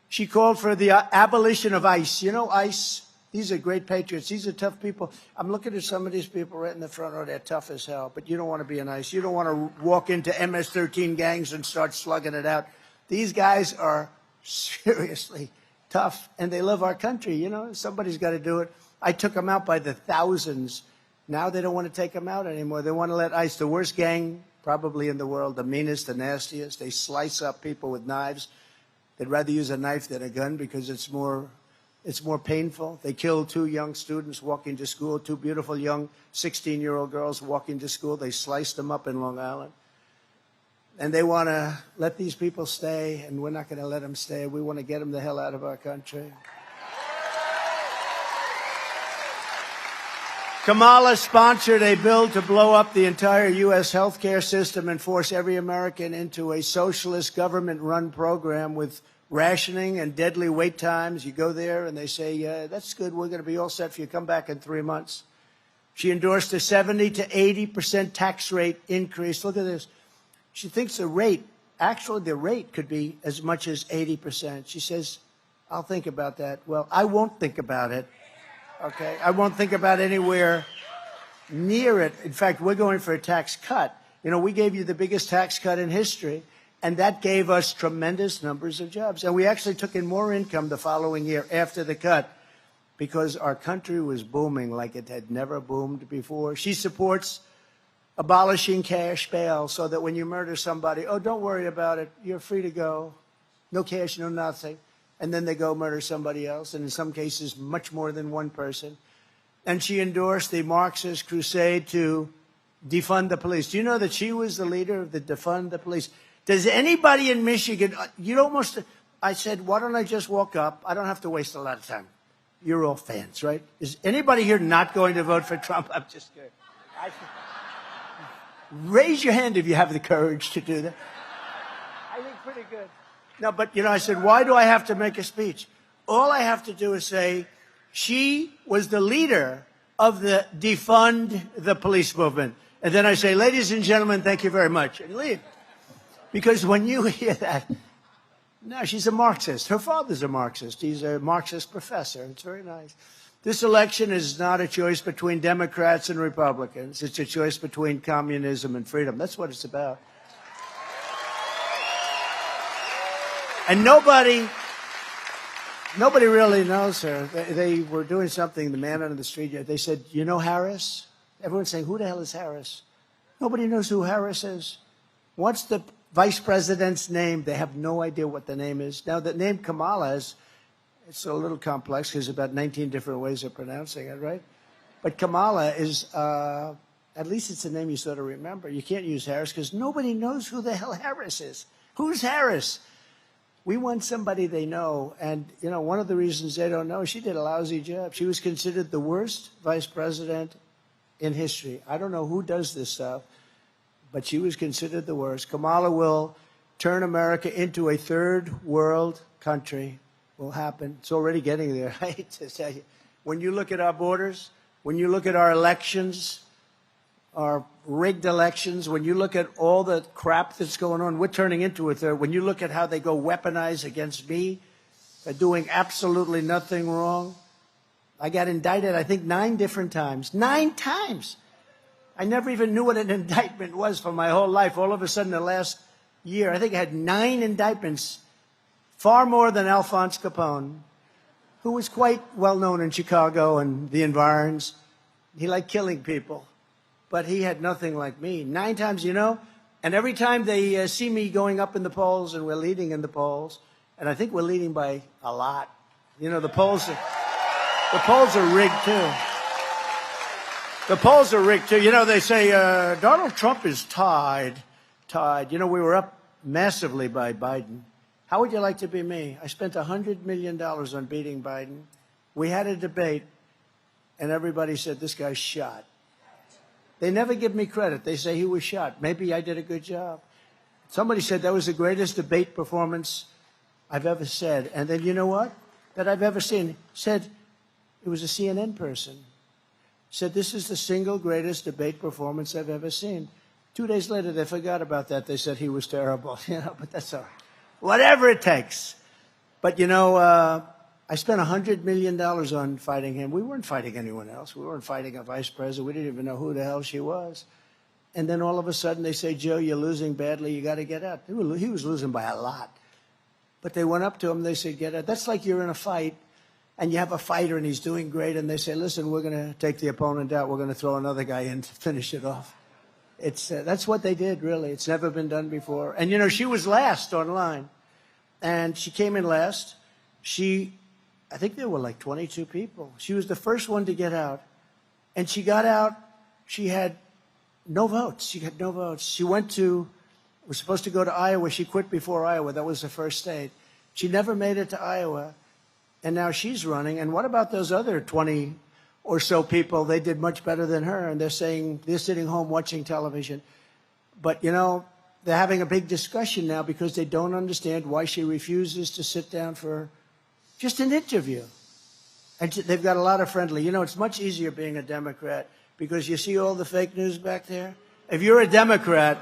She called for the abolition of ICE. You know ICE? These are great patriots. These are tough people. I'm looking at some of these people right in the front row. They're tough as hell, but you don't want to be an ICE. You don't want to walk into MS-13 gangs and start slugging it out. These guys are seriously tough, and they love our country. You know, somebody's got to do it. I took them out by the thousands. Now they don't want to take them out anymore. They want to let ICE, the worst gang probably in the world, the meanest, the nastiest. They slice up people with knives. They'd rather use a knife than a gun because it's more painful. They killed 2 young students walking to school, 2 beautiful young 16-year-old girls walking to school. They sliced them up in Long Island. And they want to let these people stay, and we're not going to let them stay. We want to get them the hell out of our country. Kamala sponsored a bill to blow up the entire U.S. healthcare system and force every American into a socialist government-run program with rationing and deadly wait times. You go there and they say, that's good, we're going to be all set for you. Come back in 3 months. She endorsed a 70 to 80% tax rate increase. Look at this. She thinks the rate could be as much as 80%. She says, I'll think about that. Well, I won't think about it. Okay, I won't think about anywhere near it. In fact, we're going for a tax cut. You know, we gave you the biggest tax cut in history, and that gave us tremendous numbers of jobs. And we actually took in more income the following year after the cut because our country was booming like it had never boomed before. She supports abolishing cash bail so that when you murder somebody, oh, don't worry about it. You're free to go. No cash, no nothing. And then they go murder somebody else, and in some cases, much more than one person. And she endorsed the Marxist crusade to defund the police. Do you know that she was the leader of the defund the police? Does anybody in Michigan, I said, why don't I just walk up? I don't have to waste a lot of time. You're all fans, right? Is anybody here not going to vote for Trump? I'm just kidding. Raise your hand if you have the courage to do that. I think pretty good. No, but, I said, why do I have to make a speech? All I have to do is say, she was the leader of the defund the police movement. And then I say, ladies and gentlemen, thank you very much, and leave. Because when you hear that, no, she's a Marxist. Her father's a Marxist. He's a Marxist professor. It's very nice. This election is not a choice between Democrats and Republicans. It's a choice between communism and freedom. That's what it's about. And nobody really knows her. They were doing something, the man on the street, they said, you know Harris? Everyone's saying, who the hell is Harris? Nobody knows who Harris is. What's the vice president's name? They have no idea what the name is. Now, the name Kamala it's a little complex because there's about 19 different ways of pronouncing it, right? But Kamala is, at least it's a name you sort of remember. You can't use Harris because nobody knows who the hell Harris is. Who's Harris? We want somebody they know, and, one of the reasons they don't know, she did a lousy job. She was considered the worst vice president in history. I don't know who does this stuff, but she was considered the worst. Kamala will turn America into a third world country. Will happen. It's already getting there. I hate to tell you. When you look at our borders, when you look at our elections, our rigged elections, when you look at all the crap that's going on, we're turning into a third. When you look at how they go weaponize against me, they're doing absolutely nothing wrong. I got indicted, I think, 9 different times. 9 times. I never even knew what an indictment was for my whole life. All of a sudden, the last year, I think I had 9 indictments, far more than Alphonse Capone, who was quite well known in Chicago and the environs. He liked killing people. But he had nothing like me. 9 times, and every time they see me going up in the polls, and we're leading in the polls, and I think we're leading by a lot. The polls are rigged too. The polls are rigged too. They say Donald Trump is tied. We were up massively by Biden. How would you like to be me? I spent $100 million on beating Biden. We had a debate, and everybody said, this guy's shot. They never give me credit. They say he was shot. Maybe I did a good job. Somebody said that was the greatest debate performance I've ever said. And then you know what? That I've ever seen. Said, It was a CNN person. Said, this is the single greatest debate performance I've ever seen. 2 days later, they forgot about that. They said he was terrible. But that's all right. Whatever it takes. But, I spent $100 million on fighting him. We weren't fighting anyone else. We weren't fighting a vice president. We didn't even know who the hell she was. And then all of a sudden they say, Joe, you're losing badly. You got to get out. He was losing by a lot. But they went up to him. They said, get out. That's like you're in a fight, and you have a fighter, and he's doing great. And they say, listen, we're going to take the opponent out. We're going to throw another guy in to finish it off. That's what they did, really. It's never been done before. And, she was last online. And she came in last. I think there were like 22 people. She was the first one to get out. And she got out. She had no votes. She had no votes. She was supposed to go to Iowa. She quit before Iowa. That was the first state. She never made it to Iowa. And now she's running. And what about those other 20 or so people? They did much better than her. And they're saying they're sitting home watching television. But, they're having a big discussion now because they don't understand why she refuses to sit down for just an interview. And they've got a lot of friendly. It's much easier being a Democrat because you see all the fake news back there. If you're a Democrat,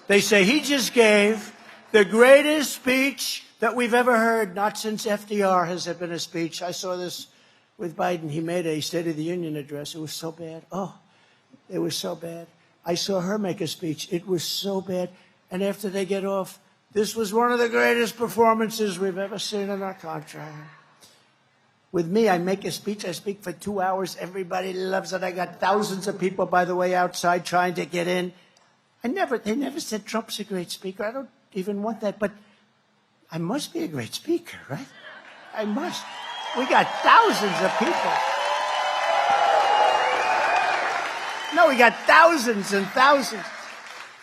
they say he just gave the greatest speech that we've ever heard. Not since FDR has there been a speech. I saw this with Biden. He made a State of the Union address. It was so bad. Oh, it was so bad. I saw her make a speech. It was so bad. And after they get off, this was one of the greatest performances we've ever seen in our country. With me, I make a speech. I speak for 2 hours. Everybody loves it. I got thousands of people, by the way, outside trying to get in. They never said Trump's a great speaker. I don't even want that. But I must be a great speaker, right? I must. We got thousands of people. No, we got thousands and thousands.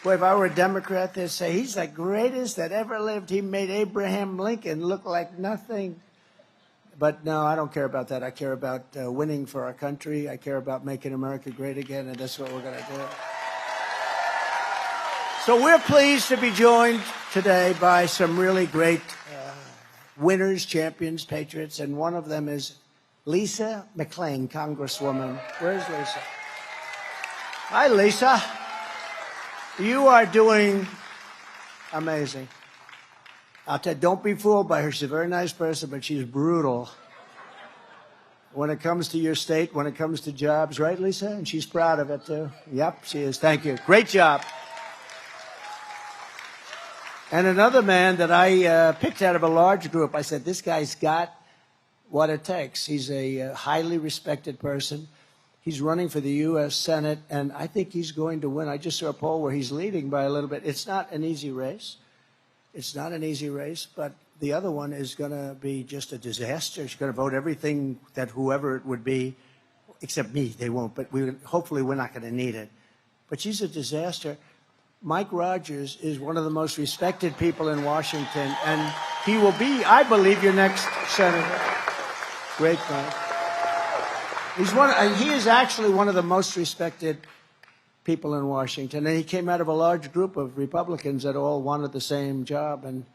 Boy, if I were a Democrat, they'd say, he's the greatest that ever lived. He made Abraham Lincoln look like nothing. But no, I don't care about that. I care about winning for our country. I care about making America great again, and that's what we're going to do. So we're pleased to be joined today by some really great winners, champions, patriots, and one of them is Lisa McClain, Congresswoman. Where's Lisa? Hi, Lisa. You are doing amazing. I'll tell you, don't be fooled by her. She's a very nice person, but she's brutal when it comes to your state, when it comes to jobs. Right, Lisa? And she's proud of it, too. Yep, she is. Thank you. Great job. And another man that I picked out of a large group, I said, this guy's got what it takes. He's a highly respected person. He's running for the U.S. Senate, and I think he's going to win. I just saw a poll where he's leading by a little bit. It's not an easy race. It's not an easy race, but the other one is going to be just a disaster. She's going to vote everything that whoever it would be, except me, they won't, but hopefully we're not going to need it. But she's a disaster. Mike Rogers is one of the most respected people in Washington, and he will be, I believe, your next senator. Great guy. He is actually one of the most respected people in Washington, and he came out of a large group of Republicans that all wanted the same job, and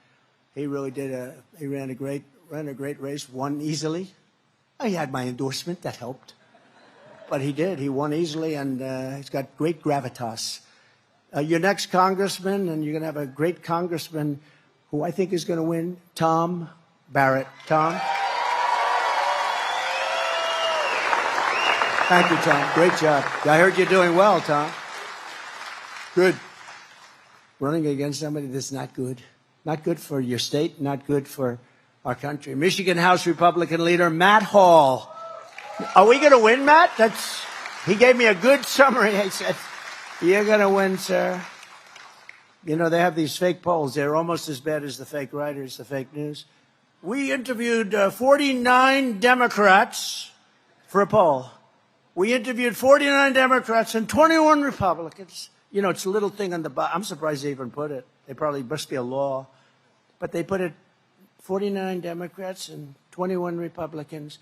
he really did. He ran a great race, won easily. He had my endorsement, that helped, but he did. He won easily, and he's got great gravitas. Your next congressman, and you're going to have a great congressman who I think is going to win, Tom Barrett. Tom. Thank you, Tom. Great job. I heard you're doing well, Tom. Good. Running against somebody that's not good. Not good for your state, not good for our country. Michigan House Republican leader Matt Hall. Are we going to win, Matt? He gave me a good summary. He said, you're going to win, sir. They have these fake polls. They're almost as bad as the fake writers, the fake news. We interviewed 49 Democrats for a poll. We interviewed 49 Democrats and 21 Republicans. It's a little thing on the bottom. I'm surprised they even put it. They probably must be a law. But they put it 49 Democrats and 21 Republicans.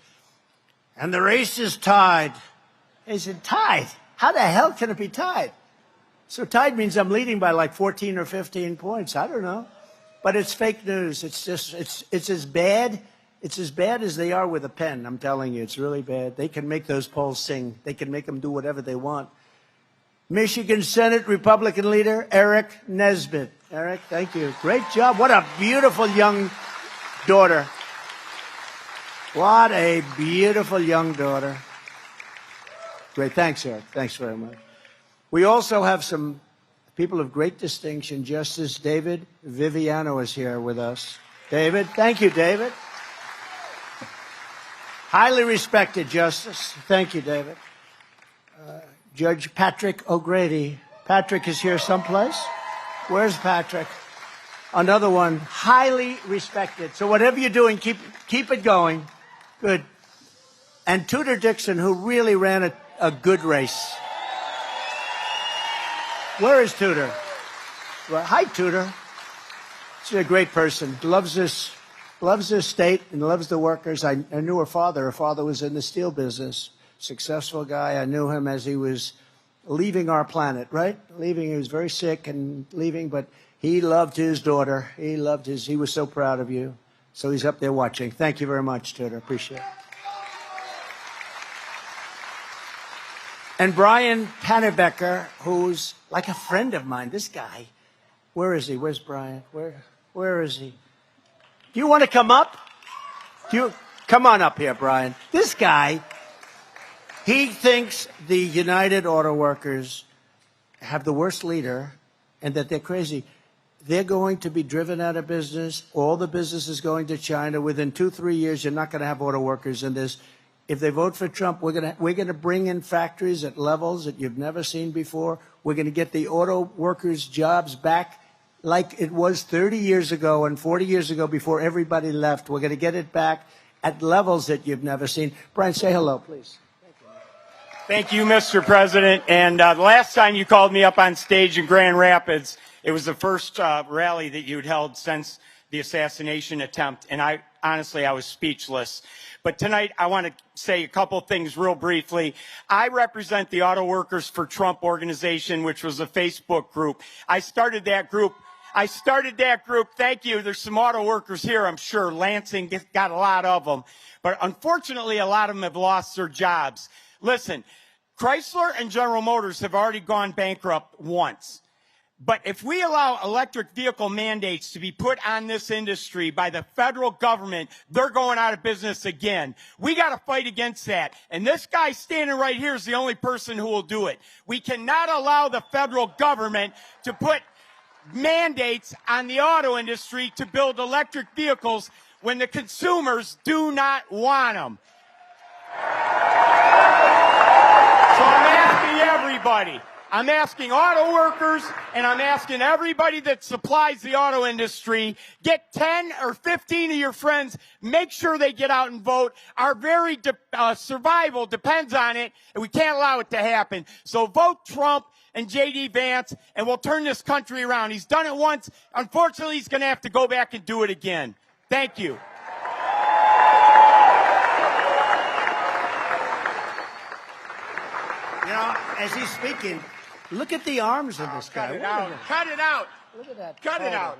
And the race is tied. They said, tied? How the hell can it be tied? So tied means I'm leading by like 14 or 15 points. I don't know. But it's fake news. It's as bad It's as bad as they are with a pen. I'm telling you, it's really bad. They can make those polls sing. They can make them do whatever they want. Michigan Senate Republican leader Eric Nesbitt. Eric, thank you. Great job. What a beautiful young daughter. What a beautiful young daughter. Great. Thanks, Eric. Thanks very much. We also have some people of great distinction. Justice David Viviano is here with us. David, thank you, David. Highly respected Justice. Thank you, David. Judge Patrick O'Grady. Patrick is here someplace. Where's Patrick? Another one, highly respected. So whatever you're doing, keep it going. Good. And Tudor Dixon, who really ran a good race. Where is Tudor? Well, hi, Tudor. She's a great person. Loves this state and loves the workers. I knew her father. Her father was in the steel business. Successful guy. I knew him as he was leaving our planet, right? Leaving. He was very sick and leaving, but he loved his daughter. He was so proud of you. So he's up there watching. Thank you very much, Tudor. Appreciate it. And Brian Pannebecker, who's like a friend of mine. This guy, where is he? Where's Brian? Where is he? Do you want to come up? Come on up here, Brian. This guy, he thinks the United Auto Workers have the worst leader and that they're crazy. They're going to be driven out of business. All the business is going to China. Within 2-3 years, you're not going to have auto workers in this. If they vote for Trump, we're going to bring in factories at levels that you've never seen before. We're going to get the auto workers' jobs back like it was 30 years ago and 40 years ago before everybody left. We're going to get it back at levels that you've never seen. Brian, say hello, please. Thank you, Mr. President. And the last time you called me up on stage in Grand Rapids, it was the first rally that you'd held since the assassination attempt. And I was speechless. But tonight, I want to say a couple things real briefly. I represent the Auto Workers for Trump organization, which was a Facebook group. I started that group. Thank you. There's some auto workers here, I'm sure. Lansing got a lot of them. But unfortunately, a lot of them have lost their jobs. Listen, Chrysler and General Motors have already gone bankrupt once. But if we allow electric vehicle mandates to be put on this industry by the federal government, they're going out of business again. We got to fight against that. And this guy standing right here is the only person who will do it. We cannot allow the federal government to put mandates on the auto industry to build electric vehicles when the consumers do not want them. So I'm asking everybody. I'm asking auto workers, and I'm asking everybody that supplies the auto industry, get 10 or 15 of your friends, make sure they get out and vote. Our very survival depends on it, and we can't allow it to happen. So vote Trump and J.D. Vance, and we'll turn this country around. He's done it once. Unfortunately, he's going to have to go back and do it again. Thank you. You know, as he's speaking, look at the arms of this guy. Cut it out. Look at that. Cut it out.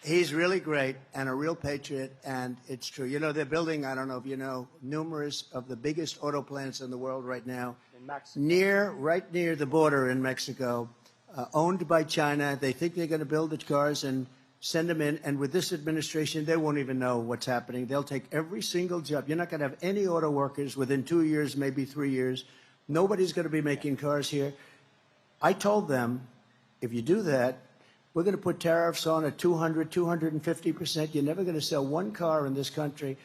He's really great and a real patriot, and it's true. You know, they're building, I don't know if you know, numerous of the biggest auto plants in the world right now. In Mexico. Right near the border in Mexico, owned by China. They think they're going to build the cars and send them in. And with this administration, they won't even know what's happening. They'll take every single job. You're not going to have any auto workers within 2 years, maybe 3 years. Nobody's going to be making cars here. I told them, if you do that, we're going to put tariffs on at 200, 250%. You're never going to sell one car in this country.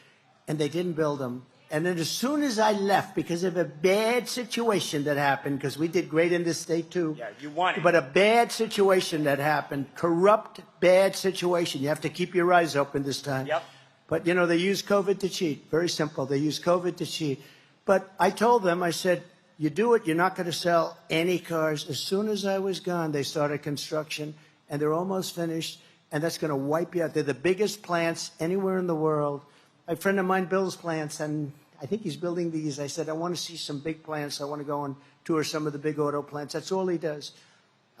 And they didn't build them. And then as soon as I left, because of a bad situation that happened, because we did great in this state too. Yeah, you won it. But a bad situation that happened, corrupt, bad situation. You have to keep your eyes open this time. Yep. But, you know, they use COVID to cheat. Very simple. They use COVID to cheat. But I told them, I said, you do it, you're not going to sell any cars. As soon as I was gone, they started construction, and they're almost finished, and that's going to wipe you out. They're the biggest plants anywhere in the world. A friend of mine builds plants, and I think he's building these. I said, I want to see some big plants. I want to go and tour some of the big auto plants. That's all he does.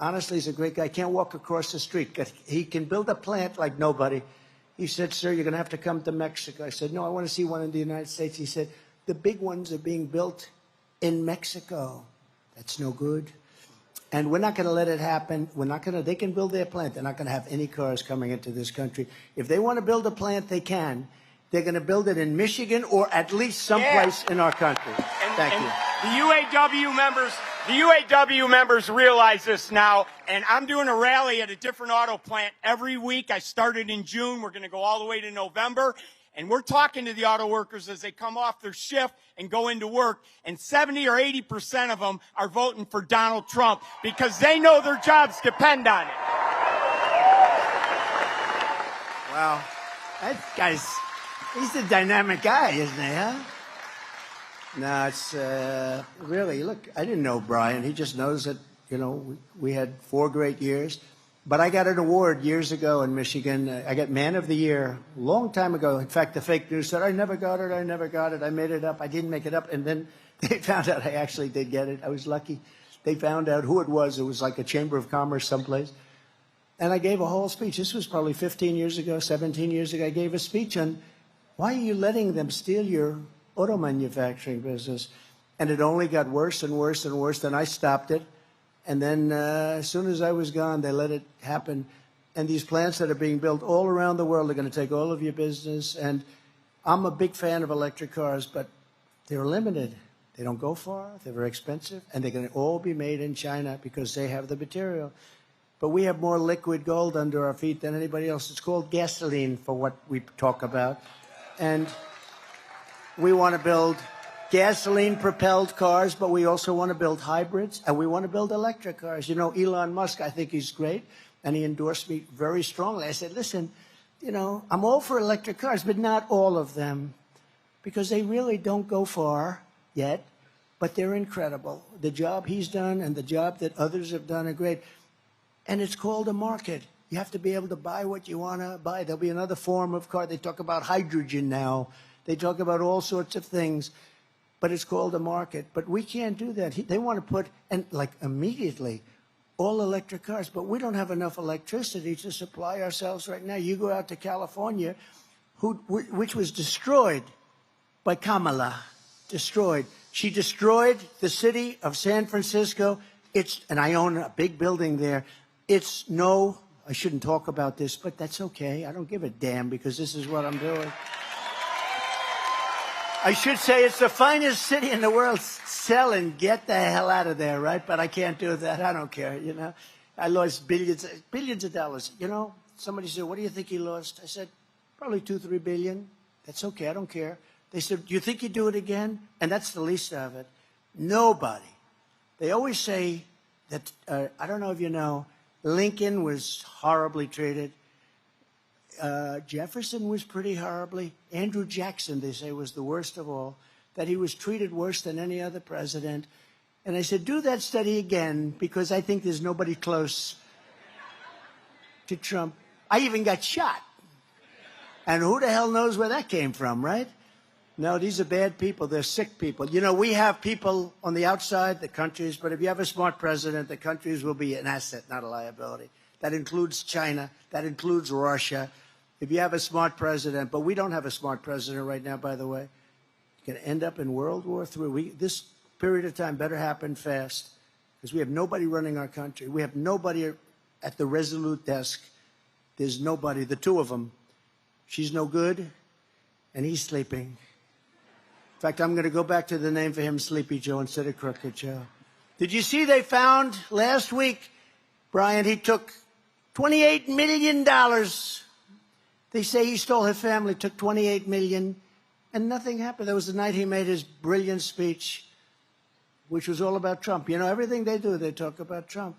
Honestly, he's a great guy. Can't walk across the street. He can build a plant like nobody. He said, sir, you're going to have to come to Mexico. I said, no, I want to see one in the United States. He said, the big ones are being built in Mexico. That's no good. And we're not going to let it happen. They can build their plant. They're not going to have any cars coming into this country. If they want to build a plant, they can. They're going to build it in Michigan or at least someplace in our country. Thank you. The UAW members realize this now, and I'm doing a rally at a different auto plant every week. I started in June. We're going to go all the way to November, and we're talking to the auto workers as they come off their shift and go into work, and 70 or 80% of them are voting for Donald Trump because they know their jobs depend on it. Wow. That guy's, he's a dynamic guy, isn't he, huh? No, it's really, look, I didn't know Brian. He just knows that, you know, we had 4 great years. But I got an award years ago in Michigan. I got Man of the Year a long time ago. In fact, the fake news said, I never got it. I made it up. I didn't make it up. And then they found out I actually did get it. I was lucky. They found out who it was. It was like a Chamber of Commerce someplace. And I gave a whole speech. This was probably 15 years ago, 17 years ago. I gave a speech on why are you letting them steal your auto manufacturing business? And it only got worse and worse and worse. Then I stopped it. And then as soon as I was gone, they let it happen. And these plants that are being built all around the world are going to take all of your business. And I'm a big fan of electric cars, but they're limited. They don't go far. They're very expensive. And they're going to all be made in China because they have the material. But we have more liquid gold under our feet than anybody else. It's called gasoline for what we talk about. And we want to build gasoline-propelled cars, but we also want to build hybrids, and we want to build electric cars. You know, Elon Musk, I think he's great, and he endorsed me very strongly. I said, listen, you know, I'm all for electric cars, but not all of them, because they really don't go far yet, but they're incredible. The job he's done and the job that others have done are great, and it's called a market. You have to be able to buy what you want to buy. There'll be another form of car. They talk about hydrogen now. They talk about all sorts of things. But it's called a market. But we can't do that. They want to put, and like immediately, all electric cars. But we don't have enough electricity to supply ourselves right now. You go out to California, which was destroyed by Kamala. Destroyed. She destroyed the city of San Francisco. And I own a big building there. I shouldn't talk about this, but that's okay. I don't give a damn because this is what I'm doing. I should say it's the finest city in the world. Sell and get the hell out of there, right? But I can't do that. I don't care, you know. I lost billions of dollars. You know, somebody said, what do you think he lost? I said, probably 2-3 billion. That's okay. I don't care. They said, do you think you'd do it again? And that's the least of it. Nobody. They always say that, I don't know if you know, Lincoln was horribly treated. Jefferson was pretty horribly. Andrew Jackson, they say, was the worst of all, that he was treated worse than any other president. And I said, do that study again, because I think there's nobody close to Trump. I even got shot. And who the hell knows where that came from, right? No, these are bad people. They're sick people. You know, we have people on the outside, the countries, but if you have a smart president, the countries will be an asset, not a liability. That includes China. That includes Russia. If you have a smart president, but we don't have a smart president right now, by the way, you're going to end up in World War III. This period of time better happen fast because we have nobody running our country. We have nobody at the Resolute desk. There's nobody, the two of them. She's no good, and he's sleeping. In fact, I'm going to go back to the name for him, Sleepy Joe, instead of Crooked Joe. Did you see they found last week, Brian, he took $28 million. They say he stole his family, took $28 million, and nothing happened. That was the night he made his brilliant speech, which was all about Trump. You know, everything they do, they talk about Trump.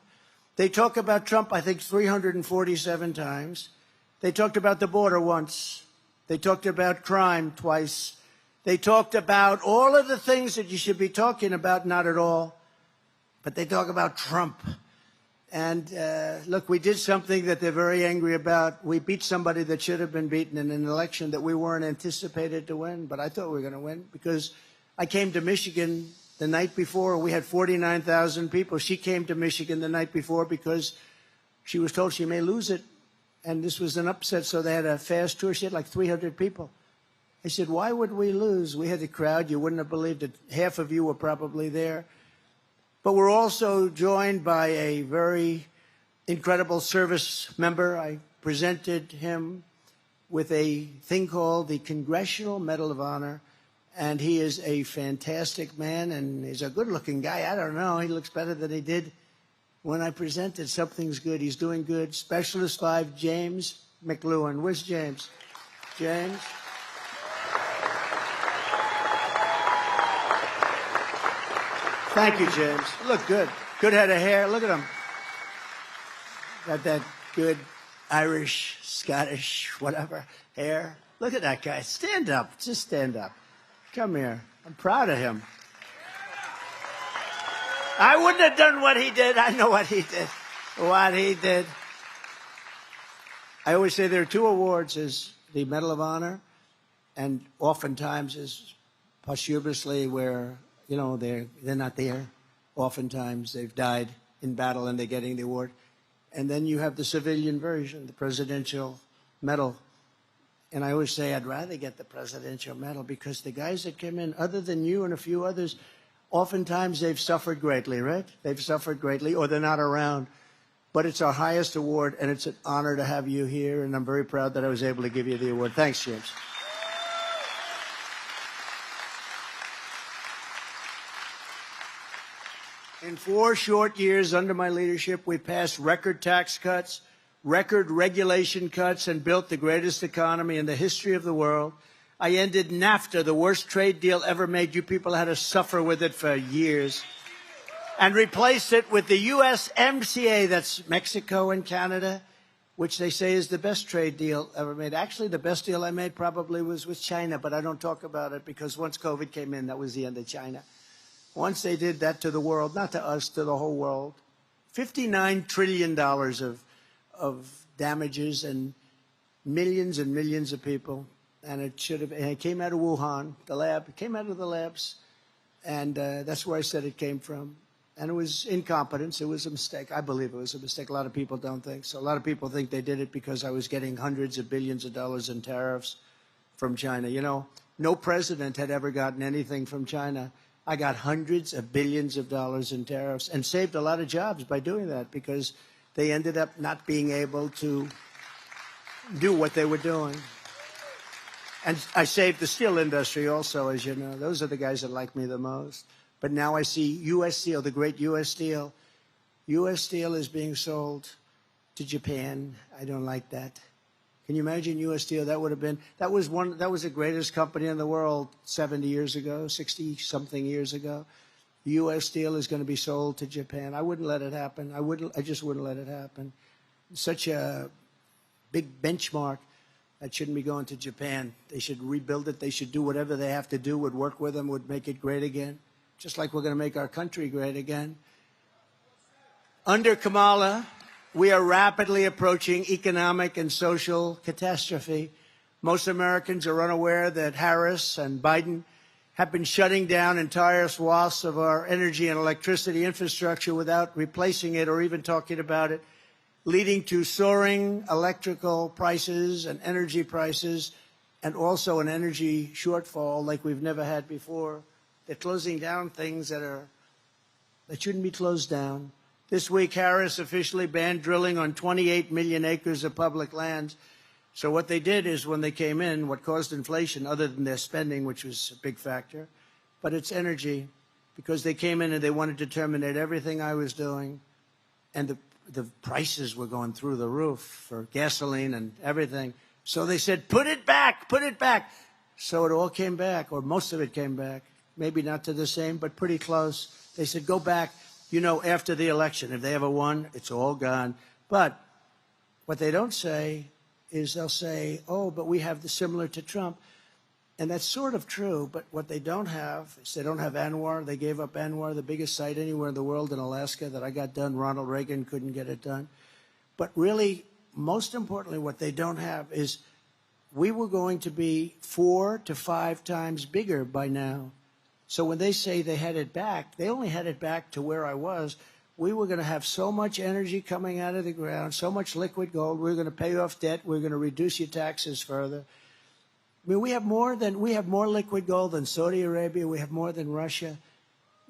They talk about Trump, I think, 347 times. They talked about the border once. They talked about crime twice. They talked about all of the things that you should be talking about, not at all. But they talk about Trump. And look, we did something that they're very angry about. We beat somebody that should have been beaten in an election that we weren't anticipated to win. But I thought we were going to win because I came to Michigan the night before, and we had 49,000 people. She came to Michigan the night before because she was told she may lose it. and this was an upset, so they had a fast tour. She had like 300 people. I said, why would we lose? We had a crowd. You wouldn't have believed it. Half of you were probably there. But we're also joined by a very incredible service member. I presented him with a thing called the Congressional Medal of Honor, and he is a fantastic man, and he's a good-looking guy. I don't know. He looks better than he did when I presented. Something's good. He's doing good. Specialist 5, James McLuhan. Where's James? James? Thank you, James. You look good. Good head of hair. Look at him. Got that good Irish, Scottish, whatever hair. Look at that guy. Stand up. Just stand up. Come here. I'm proud of him. I wouldn't have done what he did. I know what he did. What he did. I always say there are two awards: is the Medal of Honor, and oftentimes is posthumously where, you know, they're not there. Oftentimes they've died in battle and they're getting the award. And then you have the civilian version, the Presidential Medal. And I always say I'd rather get the Presidential Medal because the guys that came in, other than you and a few others, oftentimes they've suffered greatly, right? They've suffered greatly, or they're not around. But it's our highest award, and it's an honor to have you here, and I'm very proud that I was able to give you the award. Thanks, James. In 4 short years under my leadership, we passed record tax cuts, record regulation cuts, and built the greatest economy in the history of the world. I ended NAFTA, the worst trade deal ever made. You people had to suffer with it for years. And replaced it with the USMCA, that's Mexico and Canada, which they say is the best trade deal ever made. Actually, the best deal I made probably was with China, but I don't talk about it because once COVID came in, that was the end of China. Once they did that to the world, not to us, to the whole world, $59 trillion of damages and millions of people. And it should have, and it came out of Wuhan, the lab. It came out of the labs. And that's where I said it came from. And it was incompetence. It was a mistake. I believe it was a mistake. A lot of people don't think so. A lot of people think they did it because I was getting hundreds of billions of dollars in tariffs from China. You know, no president had ever gotten anything from China. I got hundreds of billions of dollars in tariffs and saved a lot of jobs by doing that because they ended up not being able to do what they were doing. And I saved the steel industry also, as you know. Those are the guys that like me the most. But now I see U.S. Steel, the great U.S. Steel. U.S. Steel is being sold to Japan. I don't like that. Can you imagine U.S. Steel? That was the greatest company in the world 70 years ago, 60-something years ago. U.S. Steel is going to be sold to Japan. I wouldn't let it happen. I just wouldn't let it happen. Such a big benchmark. That shouldn't be going to Japan. They should rebuild it. They should do whatever they have to do, would work with them, would make it great again, just like we're going to make our country great again. Under Kamala, we are rapidly approaching economic and social catastrophe. Most Americans are unaware that Harris and Biden have been shutting down entire swaths of our energy and electricity infrastructure without replacing it or even talking about it, leading to soaring electrical prices and energy prices, and also an energy shortfall like we've never had before. They're closing down things that shouldn't be closed down. This week, Harris officially banned drilling on 28 million acres of public lands. So what they did is when they came in, what caused inflation, other than their spending, which was a big factor, but it's energy, because they came in and they wanted to terminate everything I was doing, and the prices were going through the roof for gasoline and everything. So they said, put it back, put it back. So it all came back, or most of it came back. Maybe not to the same, but pretty close. They said, go back, you know, after the election. If they ever won, it's all gone. But what they don't say is they'll say, oh, but we have the similar to Trump. And that's sort of true, but what they don't have is they don't have ANWR. They gave up ANWR, the biggest site anywhere in the world in Alaska that I got done. Ronald Reagan couldn't get it done. But really, most importantly, what they don't have is we were going to be 4 to 5 times bigger by now. So when they say they had it back, they only had it back to where I was. we were going to have so much energy coming out of the ground, so much liquid gold. We were going to pay off debt. We were going to reduce your taxes further. I mean, we have more liquid gold than Saudi Arabia. We have more than Russia,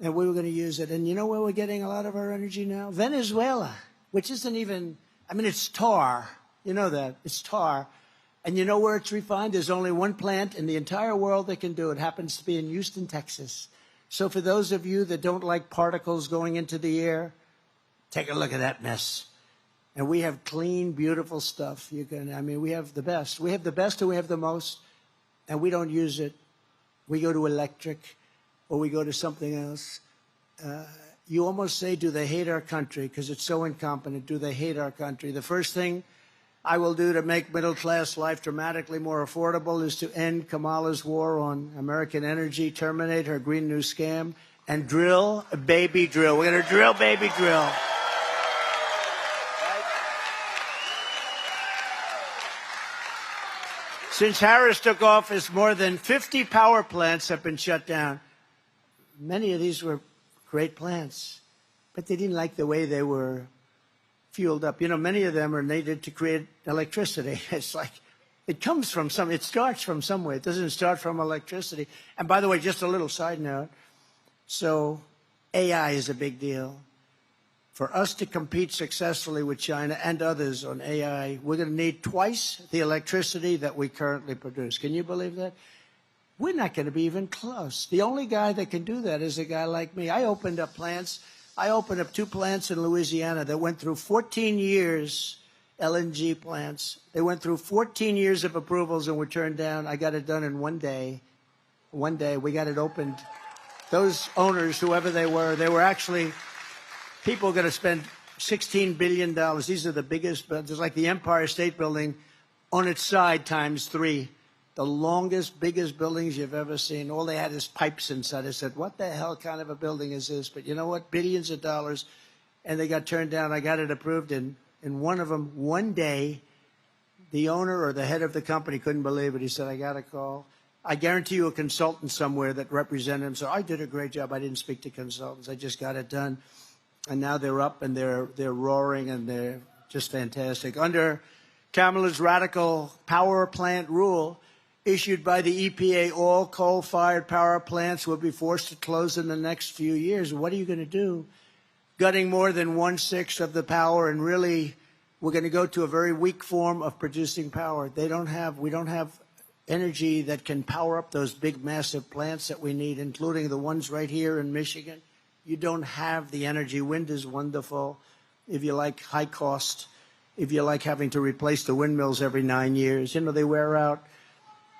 and we were going to use it. And you know where we're getting a lot of our energy now? Venezuela, which isn't even. I mean, it's tar. You know that it's tar. And you know where it's refined? There's only one plant in the entire world that can do it. It happens to be in Houston, Texas. So for those of you that don't like particles going into the air, take a look at that mess. And we have clean, beautiful stuff. We have the best. We have the best and we have the most, and we don't use it. We go to electric or we go to something else. You almost say, do they hate our country? Because it's so incompetent. Do they hate our country? The first thing I will do to make middle-class life dramatically more affordable is to end Kamala's war on American energy, terminate her Green New Scam, and drill, baby drill. We're going to drill, baby drill. Since Harris took office, more than 50 power plants have been shut down. Many of these were great plants, but they didn't like the way they were fueled up. You know, many of them are needed to create electricity. It's like, it starts from somewhere. It doesn't start from electricity. And by the way, just a little side note. So AI is a big deal. For us to compete successfully with China and others on AI, we're going to need twice the electricity that we currently produce. Can you believe that? We're not going to be even close. The only guy that can do that is a guy like me. I opened up 2 plants in Louisiana that went through 14 years, LNG plants. They went through 14 years of approvals and were turned down. I got it done in one day. One day, we got it opened. Those owners, whoever they were actually people going to spend $16 billion. These are the biggest, just like the Empire State Building on its side times 3. The longest, biggest buildings you've ever seen. All they had is pipes inside. I said, what the hell kind of a building is this? But you know what? Billions of dollars. And they got turned down. I got it approved. And in one of them, one day, the owner or the head of the company couldn't believe it. He said, I got a call. I guarantee you a consultant somewhere that represented him. So I did a great job. I didn't speak to consultants. I just got it done. And now they're up and they're roaring and they're just fantastic. Under Kamala's radical power plant rule, issued by the EPA, all coal-fired power plants will be forced to close in the next few years. What are you going to do? Gutting more than 1/6 of the power, and really, we're going to go to a very weak form of producing power. We don't have energy that can power up those big, massive plants that we need, including the ones right here in Michigan. You don't have the energy. Wind is wonderful. If you like high cost, if you like having to replace the windmills every 9 years, they wear out.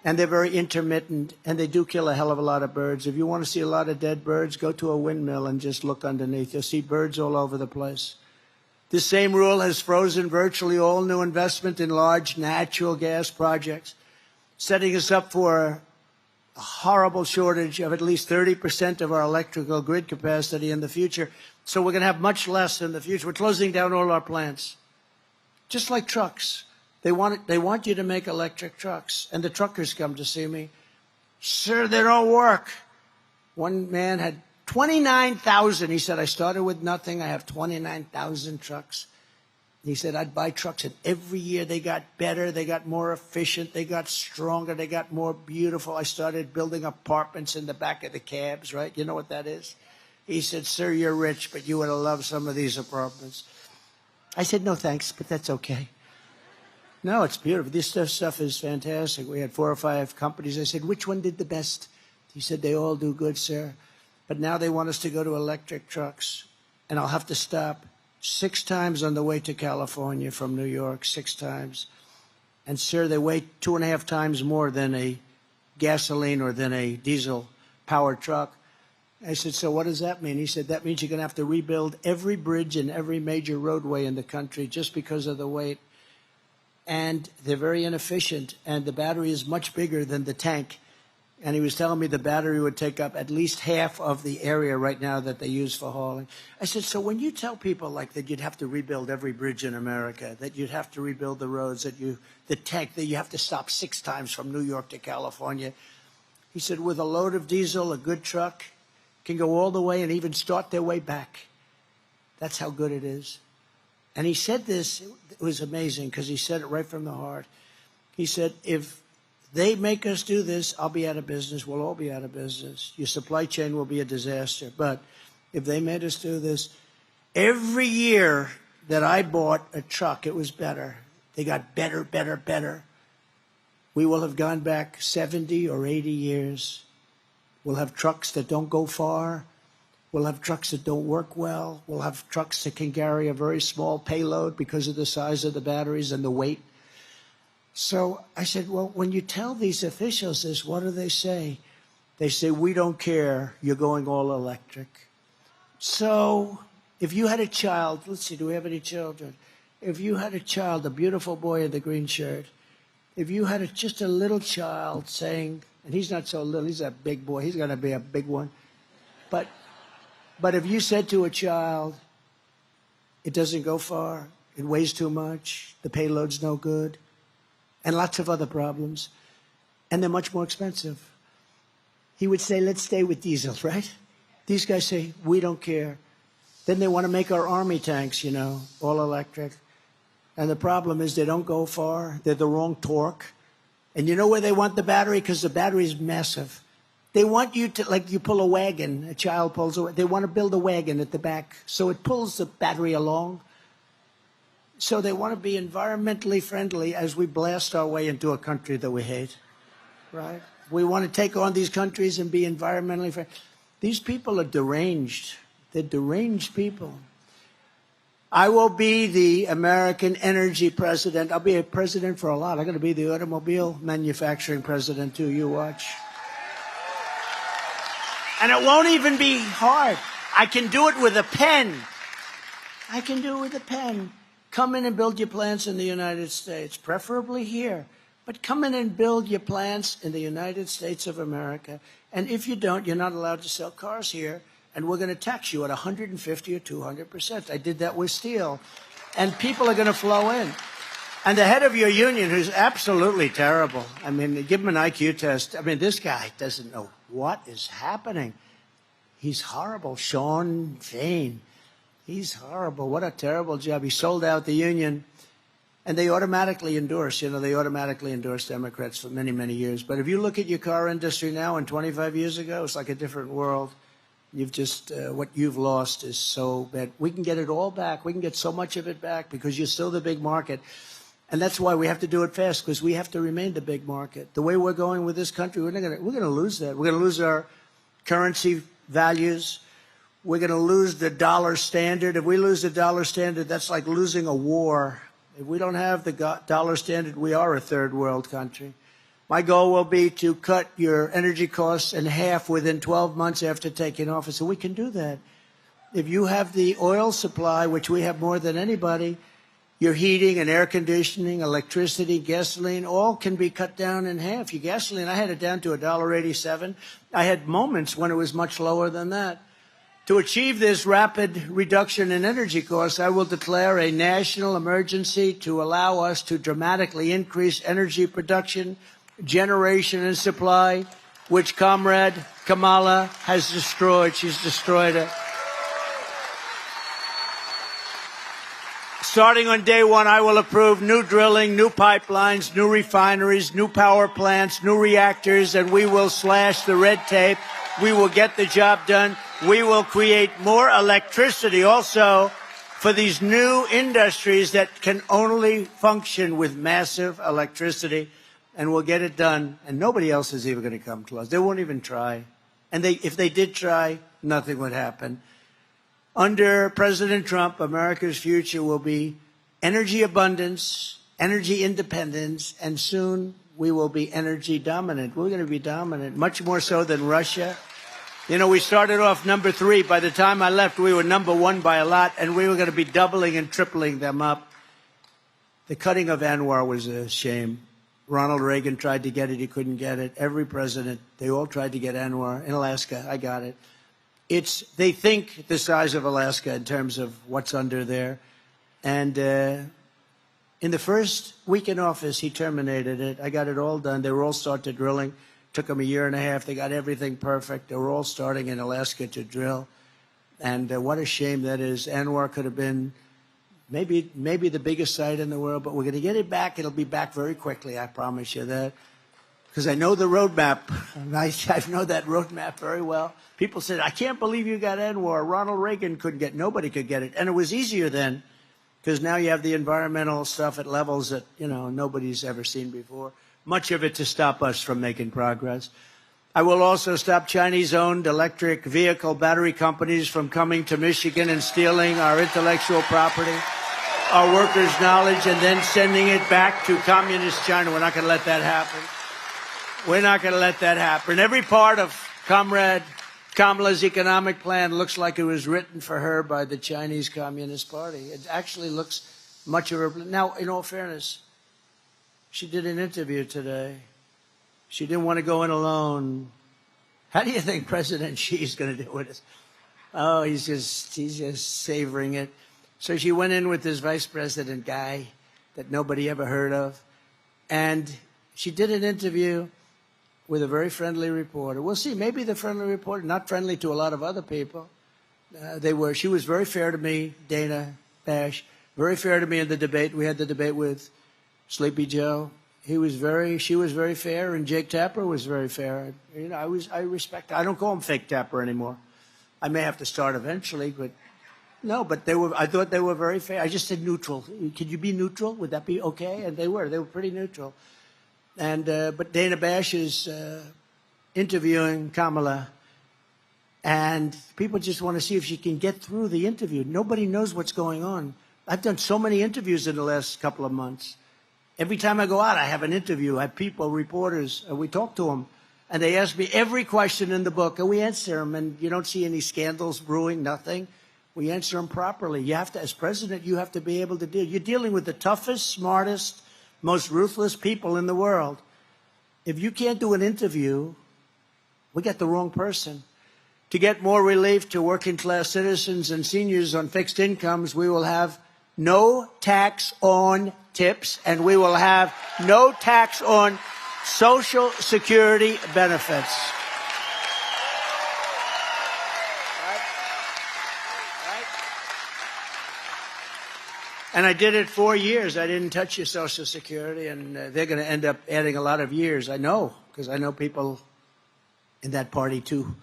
And they're very intermittent, and they do kill a hell of a lot of birds. If you want to see a lot of dead birds, go to a windmill and just look underneath. You'll see birds all over the place. This same rule has frozen virtually all new investment in large natural gas projects, setting us up for a horrible shortage of at least 30% of our electrical grid capacity in the future. So we're going to have much less in the future. We're closing down all our plants, just like trucks. They want you to make electric trucks. And the truckers come to see me. Sir, they don't work. One man had 29,000. He said, I started with nothing. I have 29,000 trucks. He said, I'd buy trucks, and every year they got better, they got more efficient, they got stronger, they got more beautiful. I started building apartments in the back of the cabs, right? You know what that is? He said, sir, you're rich, but you would have loved some of these apartments. I said, no, thanks, but that's okay. No, it's beautiful. This stuff is fantastic. We had 4 or 5 companies. I said, which one did the best? He said, they all do good, sir. But now they want us to go to electric trucks, and I'll have to stop 6 times on the way to California from New York, 6 times. And, sir, they weigh 2.5 times more than a gasoline or than a diesel-powered truck. I said, so what does that mean? He said, that means you're going to have to rebuild every bridge and every major roadway in the country just because of the weight. And they're very inefficient, and the battery is much bigger than the tank. And he was telling me the battery would take up at least half of the area right now that they use for hauling. I said, so when you tell people like that you'd have to rebuild every bridge in America, that you'd have to rebuild the roads, that the tank, that you have to stop 6 times from New York to California, he said, with a load of diesel, a good truck can go all the way and even start their way back. That's how good it is. And he said this, it was amazing because he said it right from the heart. He said, if they make us do this, I'll be out of business. We'll all be out of business. Your supply chain will be a disaster. But if they made us do this, every year that I bought a truck, it was better. They got better, better, better. We will have gone back 70 or 80 years. We'll have trucks that don't go far. We'll have trucks that don't work well. We'll have trucks that can carry a very small payload because of the size of the batteries and the weight. So I said, well, when you tell these officials this, what do they say? They say, we don't care. You're going all electric. So if you had a child, let's see, do we have any children? If you had a child, a beautiful boy in the green shirt, if you had just a little child saying, and he's not so little, he's a big boy, he's going to be a big one. But if you said to a child, it doesn't go far, it weighs too much, the payload's no good, and lots of other problems, and they're much more expensive, he would say, let's stay with diesel, right? These guys say, we don't care. Then they want to make our army tanks, you know, all electric. And the problem is they don't go far. They're the wrong torque. And you know where they want the battery? Because the battery is massive. They want you to, like you pull a wagon, a child pulls a wagon. They want to build a wagon at the back so it pulls the battery along. So they want to be environmentally friendly as we blast our way into a country that we hate, right? We want to take on these countries and be environmentally friendly. These people are deranged. They're deranged people. I will be the American energy president. I'll be a president for a lot. I'm going to be the automobile manufacturing president, too. You watch. And it won't even be hard. I can do it with a pen. I can do it with a pen. Come in and build your plants in the United States, preferably here. But come in and build your plants in the United States of America. And if you don't, you're not allowed to sell cars here. And we're going to tax you at 150 or 200%. I did that with steel. And people are going to flow in. And the head of your union, who's absolutely terrible, I mean, give him an IQ test. I mean, this guy doesn't know what is happening. He's horrible. Sean Fain. He's horrible. What a terrible job. He sold out the union. And they automatically endorse, you know, they automatically endorse Democrats for many, many years. But if you look at your car industry now and 25 years ago, it's like a different world. You've just, what you've lost is so bad. We can get it all back. We can get so much of it back because you're still the big market. And that's why we have to do it fast, because we have to remain the big market. The way we're going with this country, we're going to lose that. We're going to lose our currency values. We're going to lose the dollar standard. If we lose the dollar standard, that's like losing a war. If we don't have the dollar standard, we are a third world country. My goal will be to cut your energy costs in half within 12 months after taking office. And we can do that. If you have the oil supply, which we have more than anybody, your heating and air conditioning, electricity, gasoline, all can be cut down in half. Your gasoline, I had it down to $1.87. I had moments when it was much lower than that. To achieve this rapid reduction in energy costs, I will declare a national emergency to allow us to dramatically increase energy production, generation, and supply, which Comrade Kamala has destroyed. She's destroyed it. Starting on day one, I will approve new drilling, new pipelines, new refineries, new power plants, new reactors, and we will slash the red tape. We will get the job done. We will create more electricity also for these new industries that can only function with massive electricity, and we'll get it done. And nobody else is even going to come close. They won't even try. And if they did try, nothing would happen. Under President Trump, America's future will be energy abundance, energy independence, and soon we will be energy dominant. We're going to be dominant, much more so than Russia. You know, we started off number 3. By the time I left, we were number 1 by a lot, and we were going to be doubling and tripling them up. The cutting of ANWR was a shame. Ronald Reagan tried to get it. He couldn't get it. Every president, they all tried to get ANWR. In Alaska, I got it. They think the size of Alaska in terms of what's under there. And in the first week in office, he terminated it. I got it all done. They were all started drilling. Took them a year and a half. They got everything perfect. They were all starting in Alaska to drill. And what a shame that is. Anwar could have been maybe the biggest site in the world, but we're going to get it back. It'll be back very quickly, I promise you that. Because I know the roadmap. I know that roadmap very well. People said, I can't believe you got Anwar. Ronald Reagan couldn't get, nobody could get it. And it was easier then, because now you have the environmental stuff at levels that, nobody's ever seen before. Much of it to stop us from making progress. I will also stop Chinese-owned electric vehicle battery companies from coming to Michigan and stealing our intellectual property, our workers' knowledge, and then sending it back to communist China. We're not going to let that happen. We're not going to let that happen. Every part of Comrade Kamala's economic plan looks like it was written for her by the Chinese Communist Party. It actually looks much of her. Now, in all fairness, she did an interview today. She didn't want to go in alone. How do you think President Xi's going to do with this? Oh, he's just savoring it. So she went in with this vice president guy that nobody ever heard of. And she did an interview with a very friendly reporter. We'll see. Maybe the friendly reporter, not friendly to a lot of other people. She was very fair to me, Dana Bash, very fair to me in the debate. We had the debate with Sleepy Joe. She was very fair, and Jake Tapper was very fair. I respect. I don't call him Fake Tapper anymore. I may have to start eventually, but no. But I thought they were very fair. I just said neutral. Could you be neutral? Would that be okay? And they were. They were pretty neutral. And but Dana Bash is interviewing Kamala, and people just want to see if she can get through the interview. Nobody knows what's going on. I've done so many interviews in the last couple of months. Every time I go out, I have an interview. I have people, reporters, we talk to them, and they ask me every question in the book, and we answer them, and you don't see any scandals brewing, nothing. We answer them properly. You have to, as president, you have to be able to deal. You're dealing with the toughest, smartest, most ruthless people in the world. If you can't do an interview, we got the wrong person. To get more relief to working class citizens and seniors on fixed incomes, we will have no tax on tips, and we will have no tax on Social Security benefits. And I did it 4 years. I didn't touch your Social Security, and they're going to end up adding a lot of years. I know, because I know people in that party, too.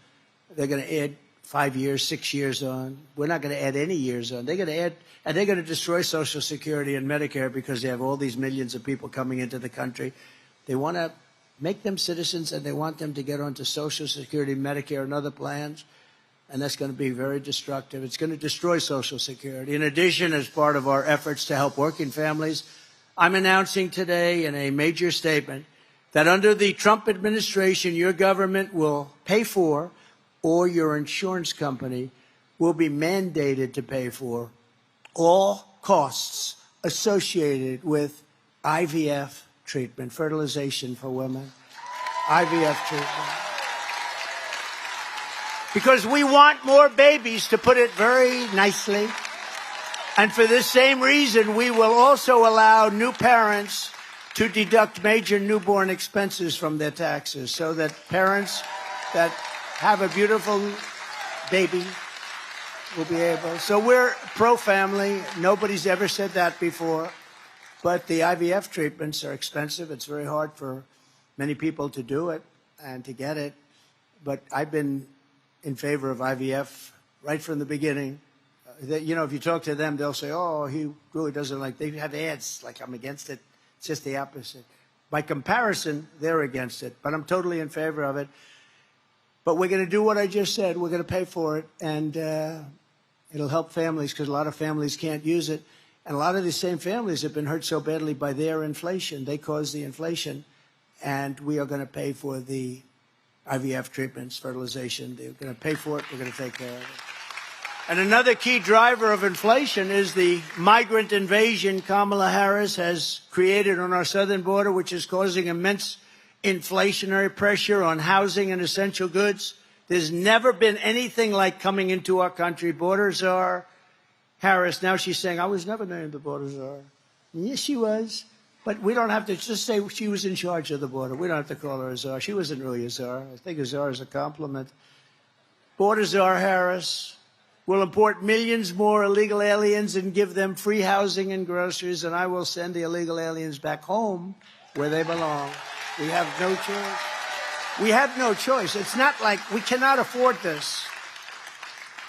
They're going to add 5 years, 6 years on. We're not going to add any years on. They're going to add, and they're going to destroy Social Security and Medicare because they have all these millions of people coming into the country. They want to make them citizens, and they want them to get onto Social Security, Medicare, and other plans. And that's going to be very destructive. It's going to destroy Social Security. In addition, as part of our efforts to help working families, I'm announcing today in a major statement that under the Trump administration, your government will pay for, or your insurance company will be mandated to pay for, all costs associated with IVF treatment, fertilization for women, IVF treatment. Because we want more babies, to put it very nicely. And for this same reason, we will also allow new parents to deduct major newborn expenses from their taxes, so that parents that have a beautiful baby will be able. So we're pro-family. Nobody's ever said that before. But the IVF treatments are expensive. It's very hard for many people to do it and to get it. But I've been in favor of IVF right from the beginning. If you talk to them, they'll say, oh, he really doesn't like, they have ads like I'm against it. It's just the opposite. By comparison, they're against it. But I'm totally in favor of it. But we're going to do what I just said. We're going to pay for it, and it'll help families, because a lot of families can't use it. And a lot of these same families have been hurt so badly by their inflation. They caused the inflation, and we are going to pay for the IVF treatments, fertilization. They're going to pay for it. We're going to take care of it. And another key driver of inflation is the migrant invasion Kamala Harris has created on our southern border, which is causing immense inflationary pressure on housing and essential goods. There's never been anything like coming into our country. Border czar Harris, now she's saying, I was never named the border czar. Yes, she was. But we don't have to just say she was in charge of the border. We don't have to call her a czar. She wasn't really a czar. I think a czar is a compliment. Border czar Harris We'll import millions more illegal aliens and give them free housing and groceries, and I will send the illegal aliens back home where they belong. We have no choice. We have no choice. It's not like we cannot afford this.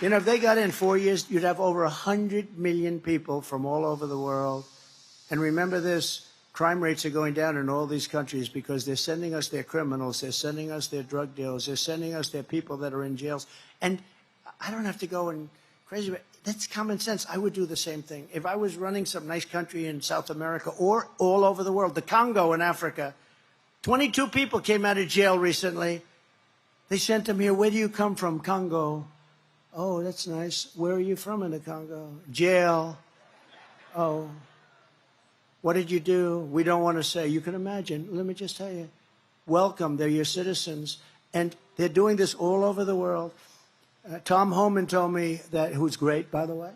You know, if they got in 4 years, you'd have over 100 million people from all over the world. And remember this, crime rates are going down in all these countries because they're sending us their criminals, they're sending us their drug dealers, they're sending us their people that are in jails. And I don't have to go and crazy, but that's common sense. I would do the same thing. If I was running some nice country in South America or all over the world, the Congo in Africa, 22 people came out of jail recently. They sent them here. Where do you come from, Congo? Oh, that's nice. Where are you from in the Congo? Jail. Oh. What did you do? We don't want to say. You can imagine. Let me just tell you. Welcome. They're your citizens. And they're doing this all over the world. Tom Homan told me that, who's great, by the way.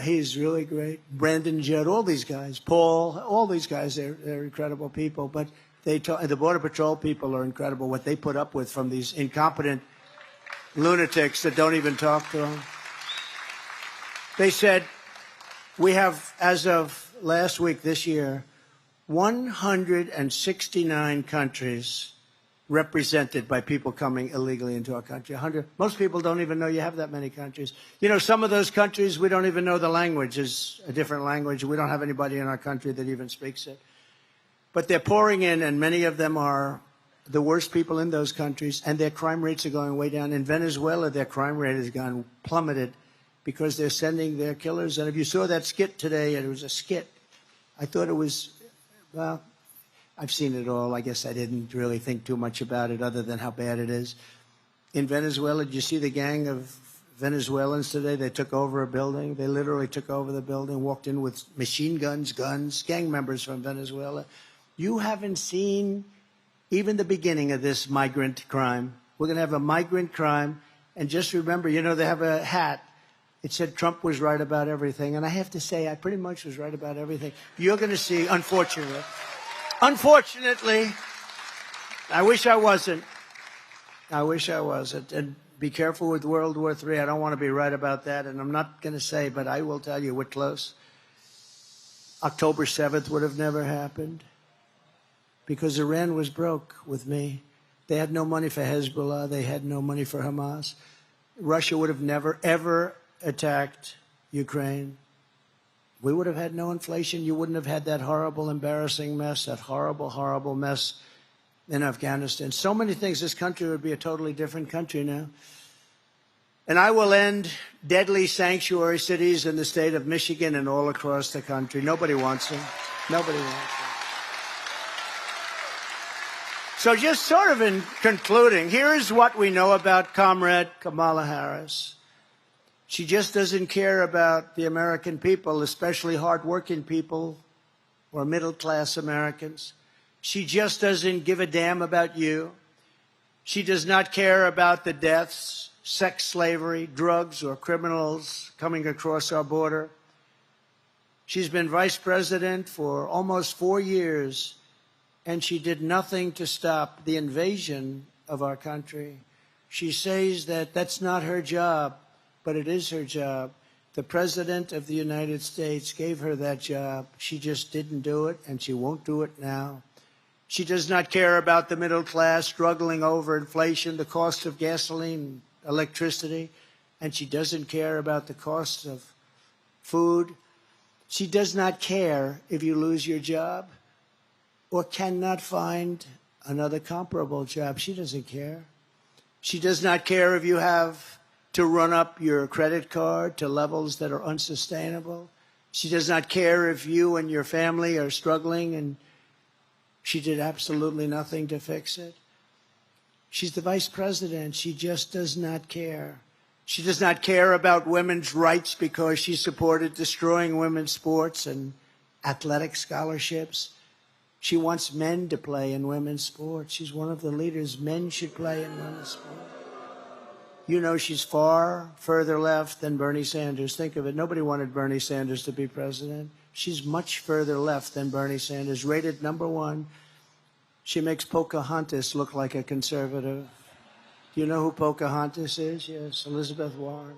He's really great. Brandon Judd, all these guys. Paul, all these guys, they're incredible people. But the Border Patrol people are incredible, what they put up with from these incompetent lunatics that don't even talk to them. They said, we have, as of last week this year, 169 countries represented by people coming illegally into our country. 100. Most people don't even know you have that many countries. You know, some of those countries, we don't even know the language is a different language. We don't have anybody in our country that even speaks it. But they're pouring in, and many of them are the worst people in those countries, and their crime rates are going way down. In Venezuela, their crime rate has gone plummeted because they're sending their killers. And if you saw that skit today, and it was a skit, I thought it was, well, I've seen it all. I guess I didn't really think too much about it other than how bad it is. In Venezuela, did you see the gang of Venezuelans today? They took over a building. They literally took over the building, walked in with machine guns, gang members from Venezuela. You haven't seen even the beginning of this migrant crime. We're going to have a migrant crime. And just remember, you know, they have a hat. It said Trump was right about everything. And I have to say, I pretty much was right about everything. You're going to see, unfortunately, I wish I wasn't. I wish I wasn't. And be careful with World War III. I don't want to be right about that. And I'm not going to say, but I will tell you, we're close. October 7th would have never happened because Iran was broke with me. They had no money for Hezbollah. They had no money for Hamas. Russia would have never, ever attacked Ukraine. We would have had no inflation. You wouldn't have had that horrible, embarrassing mess, that horrible, horrible mess in Afghanistan. So many things. This country would be a totally different country now. And I will end deadly sanctuary cities in the state of Michigan and all across the country. Nobody wants them. Nobody wants them. So just sort of in concluding, here's what we know about Comrade Kamala Harris. She just doesn't care about the American people, especially hardworking people or middle-class Americans. She just doesn't give a damn about you. She does not care about the deaths, sex slavery, drugs, or criminals coming across our border. She's been vice president for almost 4 years, and she did nothing to stop the invasion of our country. She says that that's not her job. But it is her job. The President of the United States gave her that job. She just didn't do it, and she won't do it now. She does not care about the middle class struggling over inflation, the cost of gasoline, electricity, and she doesn't care about the cost of food. She does not care if you lose your job or cannot find another comparable job. She doesn't care. She does not care if you have to run up your credit card to levels that are unsustainable. She does not care if you and your family are struggling, and she did absolutely nothing to fix it. She's the vice president. She just does not care. She does not care about women's rights because she supported destroying women's sports and athletic scholarships. She wants men to play in women's sports. She's one of the leaders. Men should play in women's sports. You know she's far further left than Bernie Sanders. Think of it. Nobody wanted Bernie Sanders to be president. She's much further left than Bernie Sanders, rated #1. She makes Pocahontas look like a conservative. Do you know who Pocahontas is? Yes, Elizabeth Warren.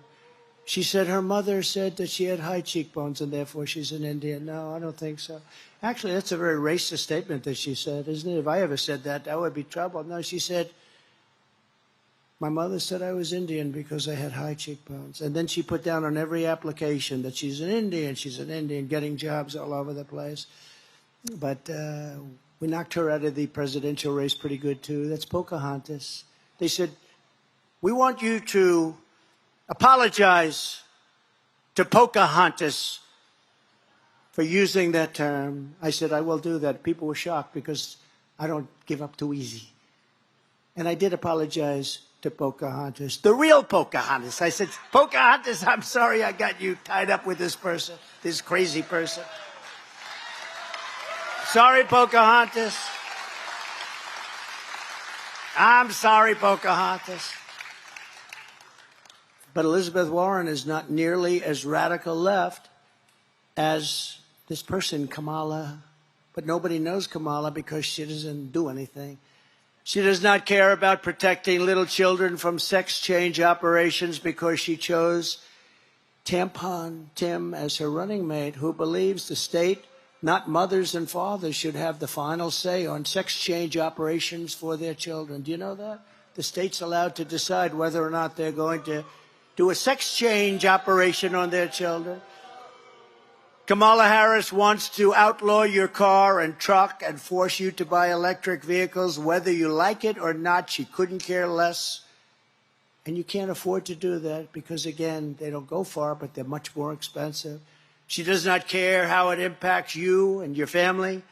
She said her mother said that she had high cheekbones and therefore she's an Indian. No, I don't think so. Actually, that's a very racist statement that she said, isn't it? If I ever said that, that would be trouble. No, she said, my mother said I was Indian because I had high cheekbones. And then she put down on every application that she's an Indian, getting jobs all over the place. But we knocked her out of the presidential race pretty good, too. That's Pocahontas. They said, we want you to apologize to Pocahontas for using that term. I said, I will do that. People were shocked because I don't give up too easy. And I did apologize to Pocahontas, the real Pocahontas. I said, Pocahontas, I'm sorry I got you tied up with this person, this crazy person. Sorry, Pocahontas. I'm sorry, Pocahontas. But Elizabeth Warren is not nearly as radical left as this person, Kamala. But nobody knows Kamala because she doesn't do anything. She does not care about protecting little children from sex change operations because she chose Tampon Tim as her running mate, who believes the state, not mothers and fathers, should have the final say on sex change operations for their children. Do you know that? The state's allowed to decide whether or not they're going to do a sex change operation on their children. Kamala Harris wants to outlaw your car and truck and force you to buy electric vehicles, whether you like it or not. She couldn't care less. And you can't afford to do that because, again, they don't go far, but they're much more expensive. She does not care how it impacts you and your family.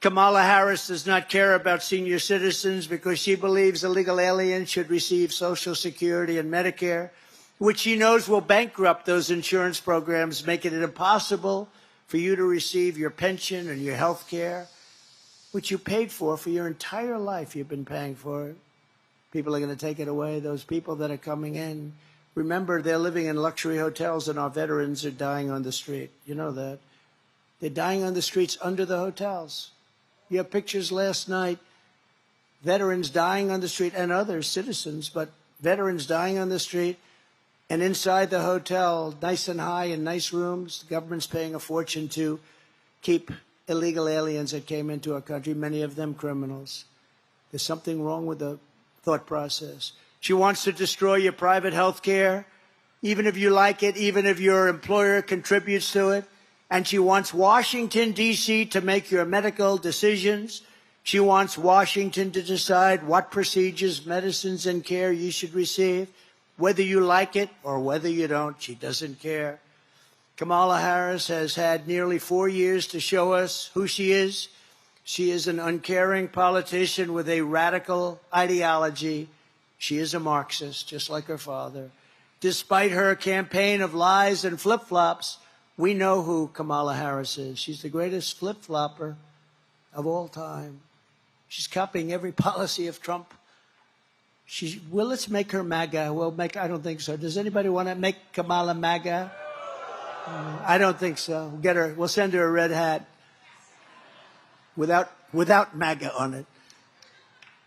Kamala Harris does not care about senior citizens because she believes illegal aliens should receive Social Security and Medicare, which she knows will bankrupt those insurance programs, making it impossible for you to receive your pension and your health care, which you paid for your entire life. You've been paying for it. People are going to take it away. Those people that are coming in, remember, they're living in luxury hotels and our veterans are dying on the street. You know that. They're dying on the streets under the hotels. You have pictures last night, veterans dying on the street and other citizens, but veterans dying on the street. And inside the hotel, nice and high in nice rooms, the government's paying a fortune to keep illegal aliens that came into our country, many of them criminals. There's something wrong with the thought process. She wants to destroy your private health care, even if you like it, even if your employer contributes to it. And she wants Washington, D.C. to make your medical decisions. She wants Washington to decide what procedures, medicines, and care you should receive. Whether you like it or whether you don't, she doesn't care. Kamala Harris has had nearly 4 years to show us who she is. She is an uncaring politician with a radical ideology. She is a Marxist, just like her father. Despite her campaign of lies and flip-flops, we know who Kamala Harris is. She's the greatest flip-flopper of all time. She's copying every policy of Trump. Well, let's make her MAGA. I don't think so. Does anybody want to make Kamala MAGA? I don't think so. We'll send her a red hat without MAGA on it.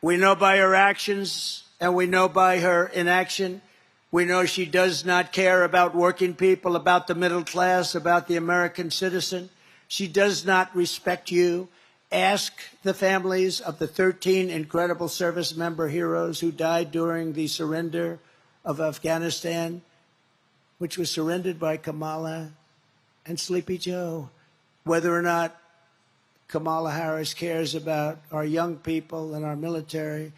We know by her actions and we know by her inaction. We know she does not care about working people, about the middle class, about the American citizen. She does not respect you. Ask the families of the 13 incredible service member heroes who died during the surrender of Afghanistan, which was surrendered by Kamala and Sleepy Joe, whether or not Kamala Harris cares about our young people and our military.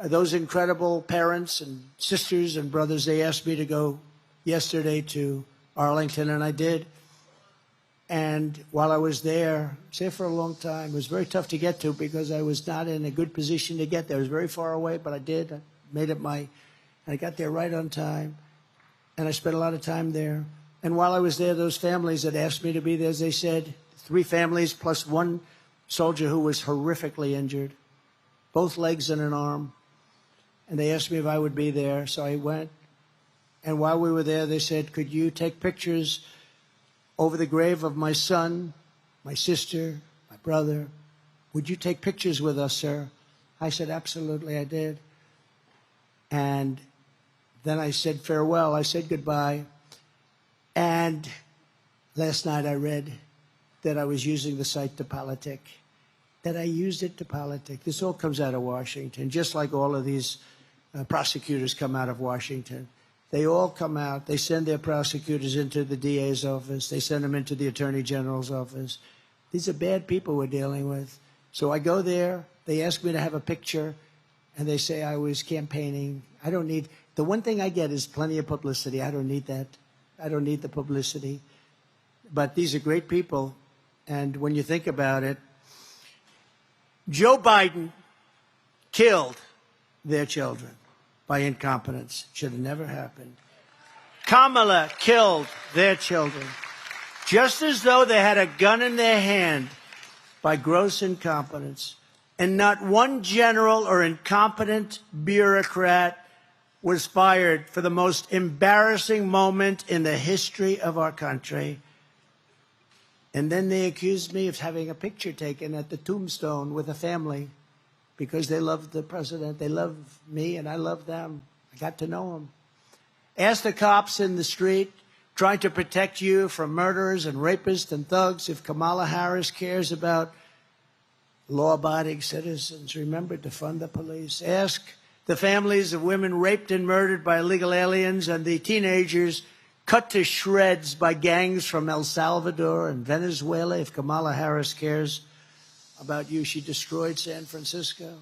Those incredible parents and sisters and brothers, they asked me to go yesterday to Arlington, and I did. And while I was there, I was there for a long time. It was very tough to get to because I was not in a good position to get there. It was very far away, but I did. I made it and I got there right on time. And I spent a lot of time there. And while I was there, those families that asked me to be there, as they said, 3 families plus 1 soldier who was horrifically injured, both legs and an arm. And they asked me if I would be there, so I went. And while we were there, they said, could you take pictures over the grave of my son, my sister, my brother? Would you take pictures with us, sir? I said, absolutely, I did. And then I said farewell. I said goodbye. And last night I read that I was using the site to politic, that I used it to politic. This all comes out of Washington, just like all of these prosecutors come out of Washington. They all come out. They send their prosecutors into the DA's office. They send them into the Attorney General's office. These are bad people we're dealing with. So I go there. They ask me to have a picture, and they say I was campaigning. I don't need – the one thing I get is plenty of publicity. I don't need that. I don't need the publicity. But these are great people, and when you think about it, Joe Biden killed their children by incompetence. Should have never happened. Kamala killed their children, just as though they had a gun in their hand, by gross incompetence. And not one general or incompetent bureaucrat was fired for the most embarrassing moment in the history of our country. And then they accused me of having a picture taken at the tombstone with a family because they love the president. They love me, and I love them. I got to know them. Ask the cops in the street trying to protect you from murderers and rapists and thugs if Kamala Harris cares about law-abiding citizens. Remember to fund the police. Ask the families of women raped and murdered by illegal aliens and the teenagers cut to shreds by gangs from El Salvador and Venezuela if Kamala Harris cares about you. She destroyed San Francisco.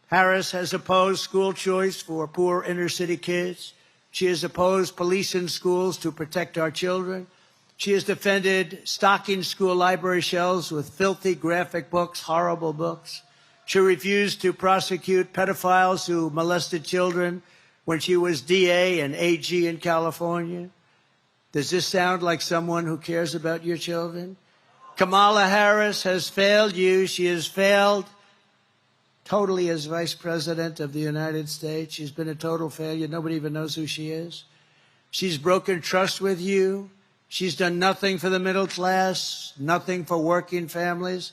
Harris has opposed school choice for poor inner-city kids. She has opposed police in schools to protect our children. She has defended stocking school library shelves with filthy graphic books, horrible books. She refused to prosecute pedophiles who molested children when she was DA and AG in California. Does this sound like someone who cares about your children? Kamala Harris has failed you. She has failed totally as Vice President of the United States. She's been a total failure. Nobody even knows who she is. She's broken trust with you. She's done nothing for the middle class, nothing for working families,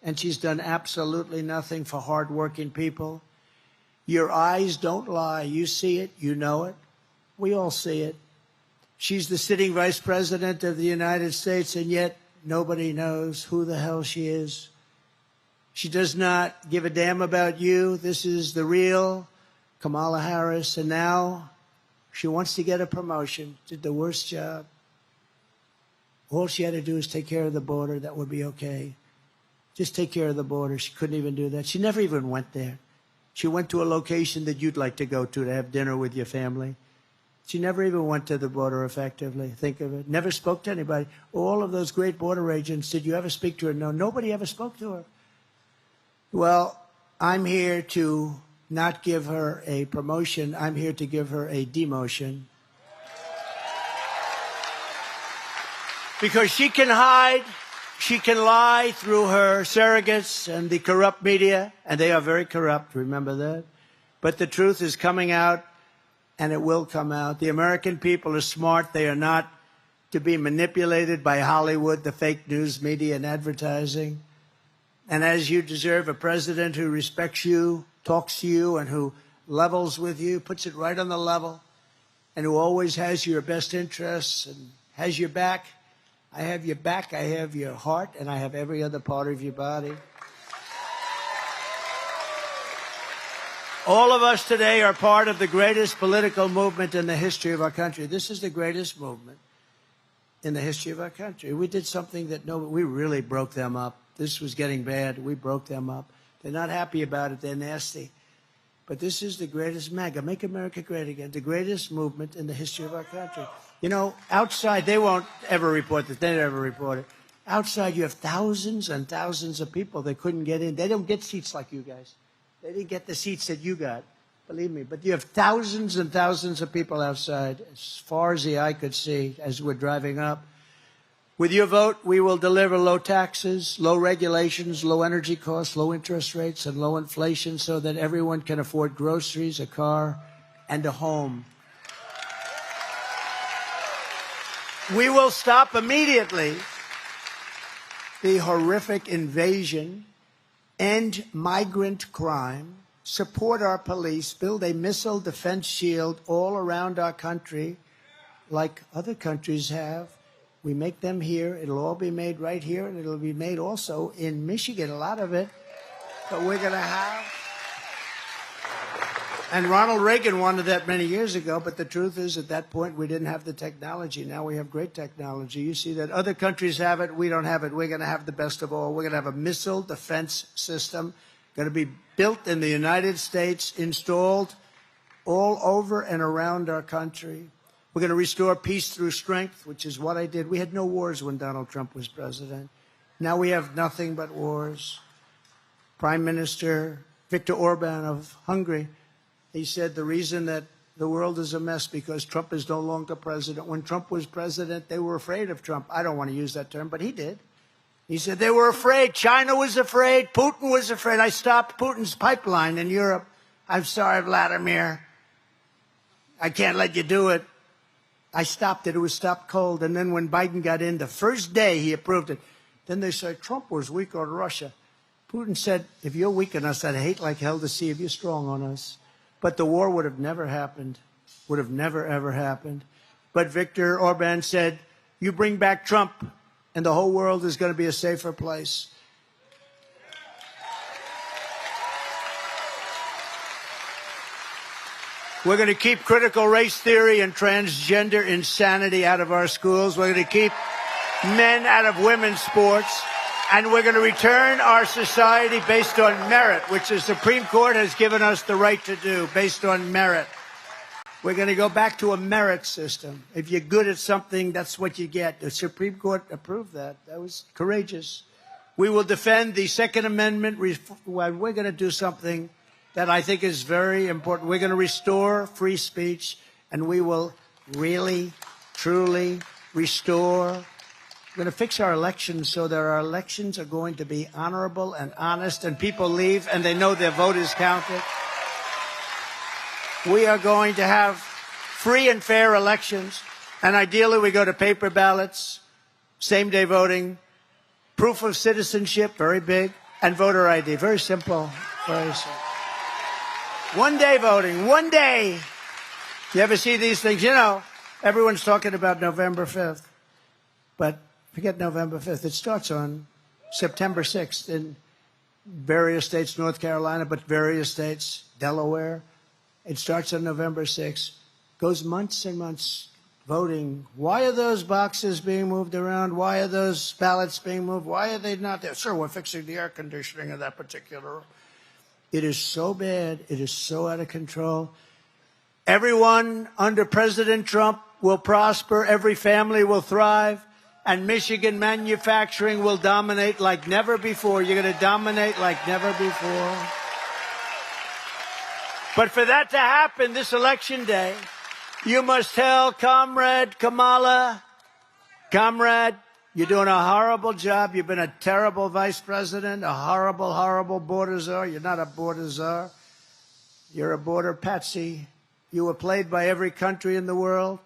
and she's done absolutely nothing for hardworking people. Your eyes don't lie. You see it. You know it. We all see it. She's the sitting Vice President of the United States, and yet nobody knows who the hell she is. She does not give a damn about you. This is the real Kamala Harris, and now she wants to get a promotion. Did the worst job. All she had to do is take care of the border. That would be okay. Just take care of the border. She couldn't even do that. She never even went there. She went to a location that you'd like to go to have dinner with your family. She never even went to the border effectively. Think of it. Never spoke to anybody. All of those great border agents, did you ever speak to her? No, nobody ever spoke to her. Well, I'm here to not give her a promotion. I'm here to give her a demotion. Because she can hide, she can lie through her surrogates and the corrupt media, and they are very corrupt, remember that? But the truth is coming out, and it will come out. The American people are smart. They are not to be manipulated by Hollywood, the fake news media, and advertising. And as you deserve a president who respects you, talks to you, and who levels with you, puts it right on the level, and who always has your best interests and has your back. I have your back, I have your heart, and I have every other part of your body. All of us today are part of the greatest political movement in the history of our country. This is the greatest movement in the history of our country. We did something that we really broke them up. This was getting bad. We broke them up. They're not happy about it. They're nasty. But this is the greatest MAGA, Make America Great Again, the greatest movement in the history of our country. You know, outside, they won't ever report that. They never report it. Outside, you have thousands and thousands of people that couldn't get in. They don't get seats like you guys. They didn't get the seats that you got, believe me. But you have thousands and thousands of people outside, as far as the eye could see, as we're driving up. With your vote, we will deliver low taxes, low regulations, low energy costs, low interest rates, and low inflation so that everyone can afford groceries, a car, and a home. We will stop immediately the horrific invasion, end migrant crime, support our police, build a missile defense shield all around our country, like other countries have. We make them here. It'll all be made right here, and it'll be made also in Michigan, a lot of it. But we're going to have... And Ronald Reagan wanted that many years ago, but the truth is at that point we didn't have the technology. Now we have great technology. You see that other countries have it, we don't have it. We're going to have the best of all. We're going to have a missile defense system going to be built in the United States, installed all over and around our country. We're going to restore peace through strength, which is what I did. We had no wars when Donald Trump was president. Now we have nothing but wars. Prime Minister Viktor Orban of Hungary, he said the reason that the world is a mess because Trump is no longer president. When Trump was president, they were afraid of Trump. I don't want to use that term, but he did. He said they were afraid. China was afraid. Putin was afraid. I stopped Putin's pipeline in Europe. I'm sorry, Vladimir. I can't let you do it. I stopped it. It was stopped cold. And then when Biden got in, the first day he approved it. Then they said Trump was weak on Russia. Putin said, if you're weak on us, I'd hate like hell to see if you're strong on us. But the war would have never happened, would have never, ever happened. But Viktor Orban said, you bring back Trump, and the whole world is going to be a safer place. We're going to keep critical race theory and transgender insanity out of our schools. We're going to keep men out of women's sports. And we're going to return our society based on merit, which the Supreme Court has given us the right to do, based on merit. We're going to go back to a merit system. If you're good at something, that's what you get. The Supreme Court approved that. That was courageous. We will defend the Second Amendment. We're going to do something that I think is very important. We're going to restore free speech, and we will really, truly restore. We're going to fix our elections so that our elections are going to be honorable and honest, and people leave and they know their vote is counted. We are going to have free and fair elections, and ideally we go to paper ballots, same-day voting, proof of citizenship, very big, and voter ID. Very simple. Very simple. One-day voting. One day. You ever see these things? You know, everyone's talking about November 5th, but forget November 5th. It starts on September 6th in various states, North Carolina, but various states, Delaware. It starts on November 6th. Goes months and months voting. Why are those boxes being moved around? Why are those ballots being moved? Why are they not there? Sir, we're fixing the air conditioning in that particular room. It is so bad. It is so out of control. Everyone under President Trump will prosper. Every family will thrive. And Michigan manufacturing will dominate like never before. You're going to dominate like never before. But for that to happen this election day, you must tell Comrade Kamala, Comrade, you're doing a horrible job. You've been a terrible vice president, a horrible, horrible border czar. You're not a border czar. You're a border patsy. You were played by every country in the world.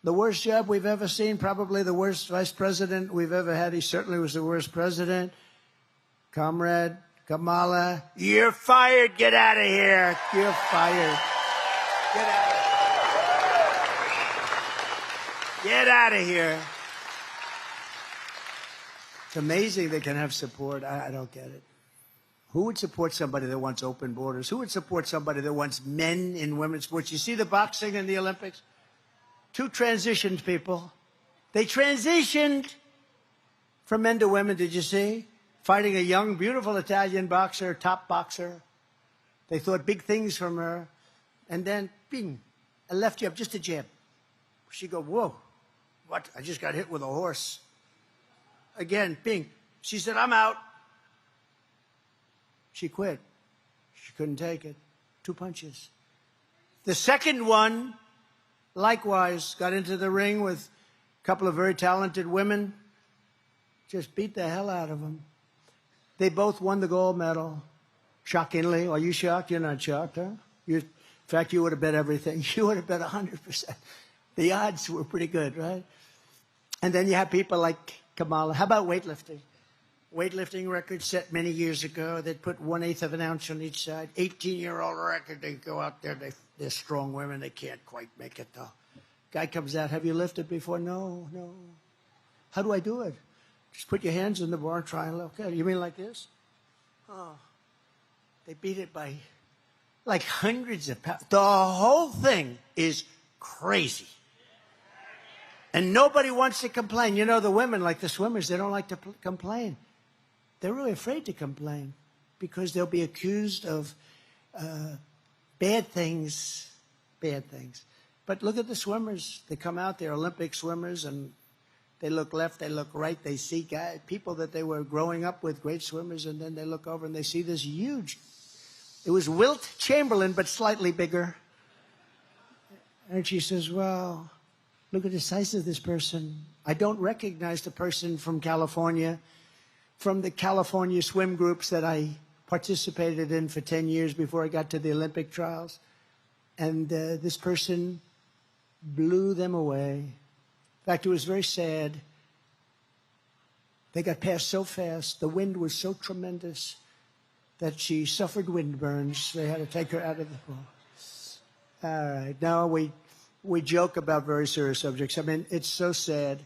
The worst job we've ever seen, probably the worst vice president we've ever had. He certainly was the worst president. Comrade Kamala, you're fired. Get out of here. You're fired. Get out of here. Get out of here. It's amazing they can have support. I don't get it. Who would support somebody that wants open borders? Who would support somebody that wants men in women's sports? You see the boxing in the Olympics? Two transitioned people. They transitioned from men to women, did you see? Fighting a young, beautiful Italian boxer, top boxer. They thought big things from her. And then, bing, a left jab, just a jab. She go, whoa, what? I just got hit with a horse. Again, bing. She said, I'm out. She quit. She couldn't take it. 2 punches. The second one, likewise, got into the ring with a couple of very talented women. Just beat the hell out of them. They both won the gold medal. Shockingly. Are you shocked? You're not shocked, huh? In fact, you would have bet everything. You would have bet 100%. The odds were pretty good, right? And then you have people like Kamala. How about weightlifting? Weightlifting record set many years ago. They'd put 1/8 of an ounce on each side. 18-year-old record. They go out there. They're strong women. They can't quite make it, though. Guy comes out, have you lifted before? No, no. How do I do it? Just put your hands in the bar and try and look at it. You mean like this? Oh, they beat it by like hundreds of pounds. The whole thing is crazy. And nobody wants to complain. You know, the women, like the swimmers, they don't like to complain. They're really afraid to complain because they'll be accused of bad things. But look at the swimmers. They come out, they're Olympic swimmers, and they look left, they look right. They see people that they were growing up with, great swimmers, and then they look over and they see this huge. It was Wilt Chamberlain, but slightly bigger. And she says, well, look at the size of this person. I don't recognize the person from California, from the California swim groups that I participated in for 10 years before I got to the Olympic trials. And this person blew them away. In fact, it was very sad. They got past so fast. The wind was so tremendous that she suffered wind burns. They had to take her out of the pool. All right. Now we joke about very serious subjects. I mean, it's so sad.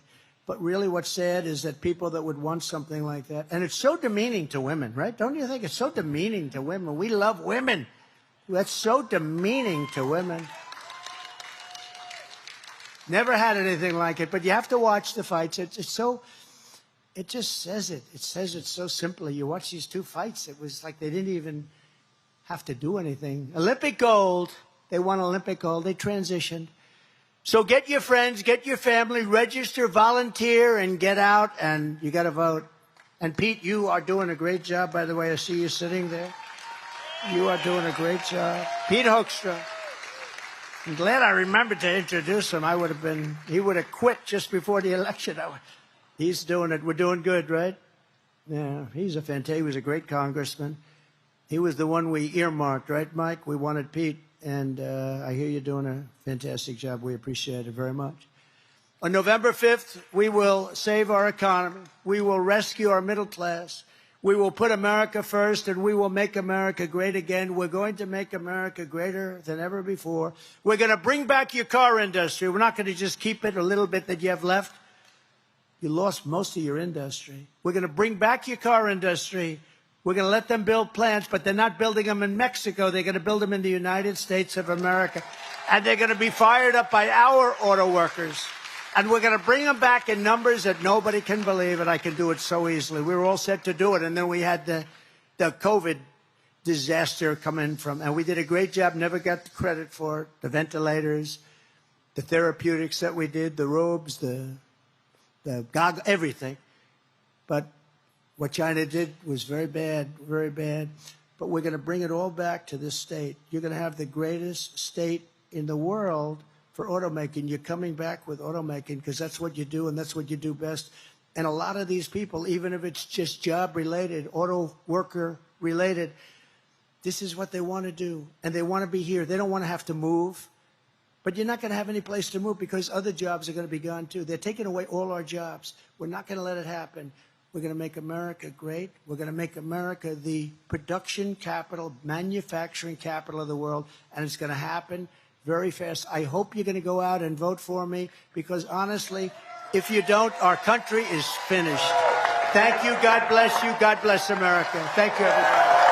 But really what's sad is that people that would want something like that, and it's so demeaning to women, right? Don't you think it's so demeaning to women? We love women. That's so demeaning to women. Never had anything like it, but you have to watch the fights. It's so, it just says it. It says it so simply. You watch these two fights, it was like they didn't even have to do anything. Olympic gold. They won Olympic gold. They transitioned. So get your friends, get your family, register, volunteer, and get out, and you got to vote. And Pete, you are doing a great job, by the way. I see you sitting there. You are doing a great job. Pete Hoekstra. I'm glad I remembered to introduce him. He would have quit just before the election. He's doing it. We're doing good, right? Yeah, he was a great congressman. He was the one we earmarked, right, Mike? We wanted Pete, and I hear you're doing a fantastic job. We appreciate it very much. On November 5th, we will save our economy. We will rescue our middle class. We will put America first, and we will make America great again. We're going to make America greater than ever before. We're going to bring back your car industry. We're not going to just keep it a little bit that you have left. You lost most of your industry. We're going to bring back your car industry. We're going to let them build plants, but they're not building them in Mexico. They're going to build them in the United States of America. And they're going to be fired up by our auto workers. And we're going to bring them back in numbers that nobody can believe, and I can do it so easily. We were all set to do it, and then we had the COVID disaster come in and we did a great job, never got the credit for it. The ventilators, the therapeutics that we did, the robes, the goggles, everything. But what China did was very bad, very bad. But we're going to bring it all back to this state. You're going to have the greatest state in the world for automaking. You're coming back with automaking because that's what you do and that's what you do best. And a lot of these people, even if it's just job-related, auto worker-related, this is what they want to do. And they want to be here. They don't want to have to move. But you're not going to have any place to move because other jobs are going to be gone too. They're taking away all our jobs. We're not going to let it happen. We're going to make America great. We're going to make America the production capital, manufacturing capital of the world. And it's going to happen very fast. I hope you're going to go out and vote for me because, honestly, if you don't, our country is finished. Thank you. God bless you. God bless America. Thank you, everybody.